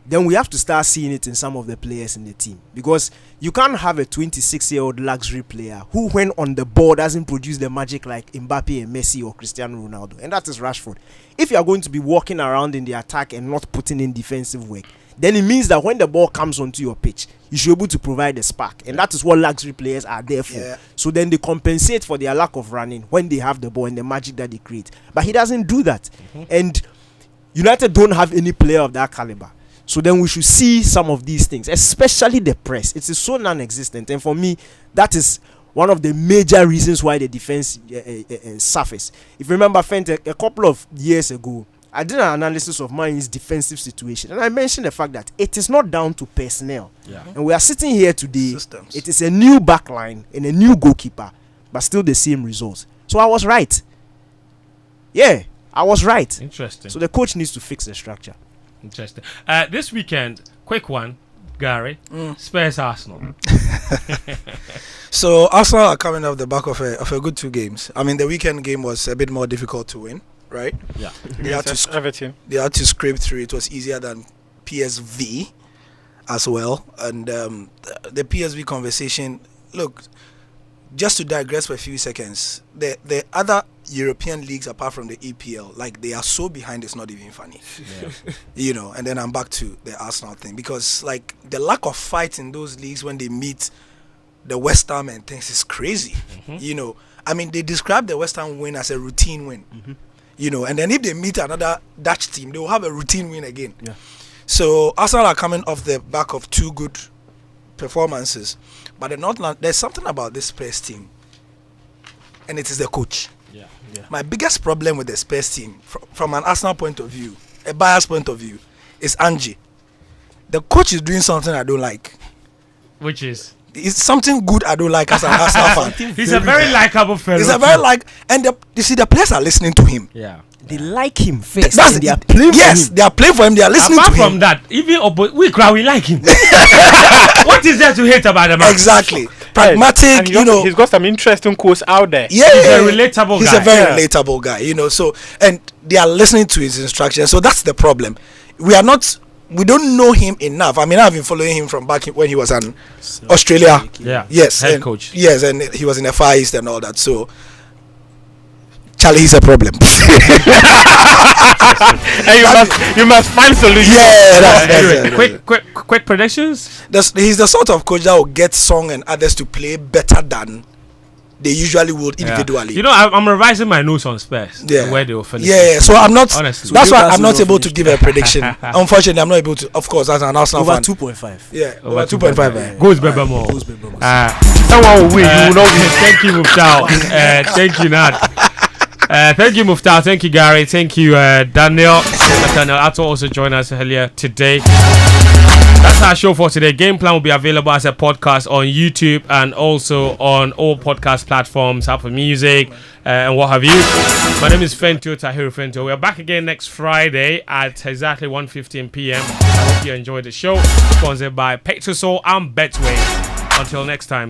then we have to start seeing it in some of the players in the team. Because you can't have a 26-year-old luxury player who, when on the ball, doesn't produce the magic like Mbappe and Messi or Cristiano Ronaldo. And that is Rashford. If you are going to be walking around in the attack and not putting in defensive work, then it means that when the ball comes onto your pitch, you should be able to provide a spark. And that is what luxury players are there for. Yeah. So then they compensate for their lack of running when they have the ball and the magic that they create. But he doesn't do that. And United don't have any player of that caliber. So then we should see some of these things, especially the press. It is so non-existent. And for me, that is one of the major reasons why the defense suffers. If you remember, Fentuo, a couple of years ago, I did an analysis of Man's defensive situation. And I mentioned the fact that it is not down to personnel. Yeah. And we are sitting here today. Systems. It is a new backline and a new goalkeeper, but still the same results. So I was right. Yeah, I was right. Interesting. So the coach needs to fix the structure. Interesting. This weekend, quick one, Gary. Spurs Arsenal. So Arsenal are coming off the back of a good 2 games. I mean, the weekend game was a bit more difficult to win, right? Yeah. They had to Everton. they had to scrape through. It was easier than PSV as well. And the PSV conversation, look, just to digress for a few seconds, the other European leagues apart from the EPL, like, they are so behind, it's not even funny. You know, and then I'm back to the Arsenal thing, because like the lack of fight in those leagues when they meet the West Ham and things is crazy. You know, I mean, they describe the West Ham win as a routine win. You know, and then if they meet another Dutch team, they will have a routine win again. Yeah. So Arsenal are coming off the back of 2 good performances, but there's something about this Spurs team, and it is the coach. My biggest problem with the Spurs team, from an Arsenal point of view, a biased point of view, is Ange. The coach is doing something I don't like. Which is? It's something good I don't like as an Arsenal fan. He's a very likable fellow. He's a very and you see the players are listening to him. Yeah. They like him first. That's and they are playing for him. they are playing for him. They are listening Apart to him. from that, even we like him. What is there to hate about the man? Exactly. Pragmatic, And you know. he's got some interesting quotes out there. Yeah, He's a relatable He's guy. a very relatable guy, you know. So, and they are listening to his instructions. So that's the problem. We don't know him enough. I mean, I've been following him from back when he was in Australia. Yeah. Yes, Head and, coach. Yes, and he was in the Far East and all that. So, Charlie, he's a problem. And you must find solutions. Yeah, that's Anyway, quick predictions. He's the sort of coach that will get Song and others to play better than they usually would individually. You know, I'm revising my notes on Spurs. Yeah. Where they will finish. Yeah, so I'm not. Honestly. That's why Newcastle I'm not will able to finish. give a prediction. Unfortunately, I'm not able to. Of course, as an Arsenal Over fan. 2.5. Yeah, Over over 2.5. Goes Beba more. Goes Beba more. Someone will win. You will not win. Thank you, Muftawu. Thank you, Nat. Thank you, Muftawu. Thank you, Gary. Thank you, Daniel. Nathaniel Attoh also joined us earlier today. That's our show for today. Game Plan will be available as a podcast on YouTube and also on all podcast platforms, Apple Music, and what have you. My name is Fentuo, Tahiru Fentuo. We're back again next Friday at exactly 1:15 p.m. I hope you enjoyed the show. Sponsored by Petrosol and Betway. Until next time.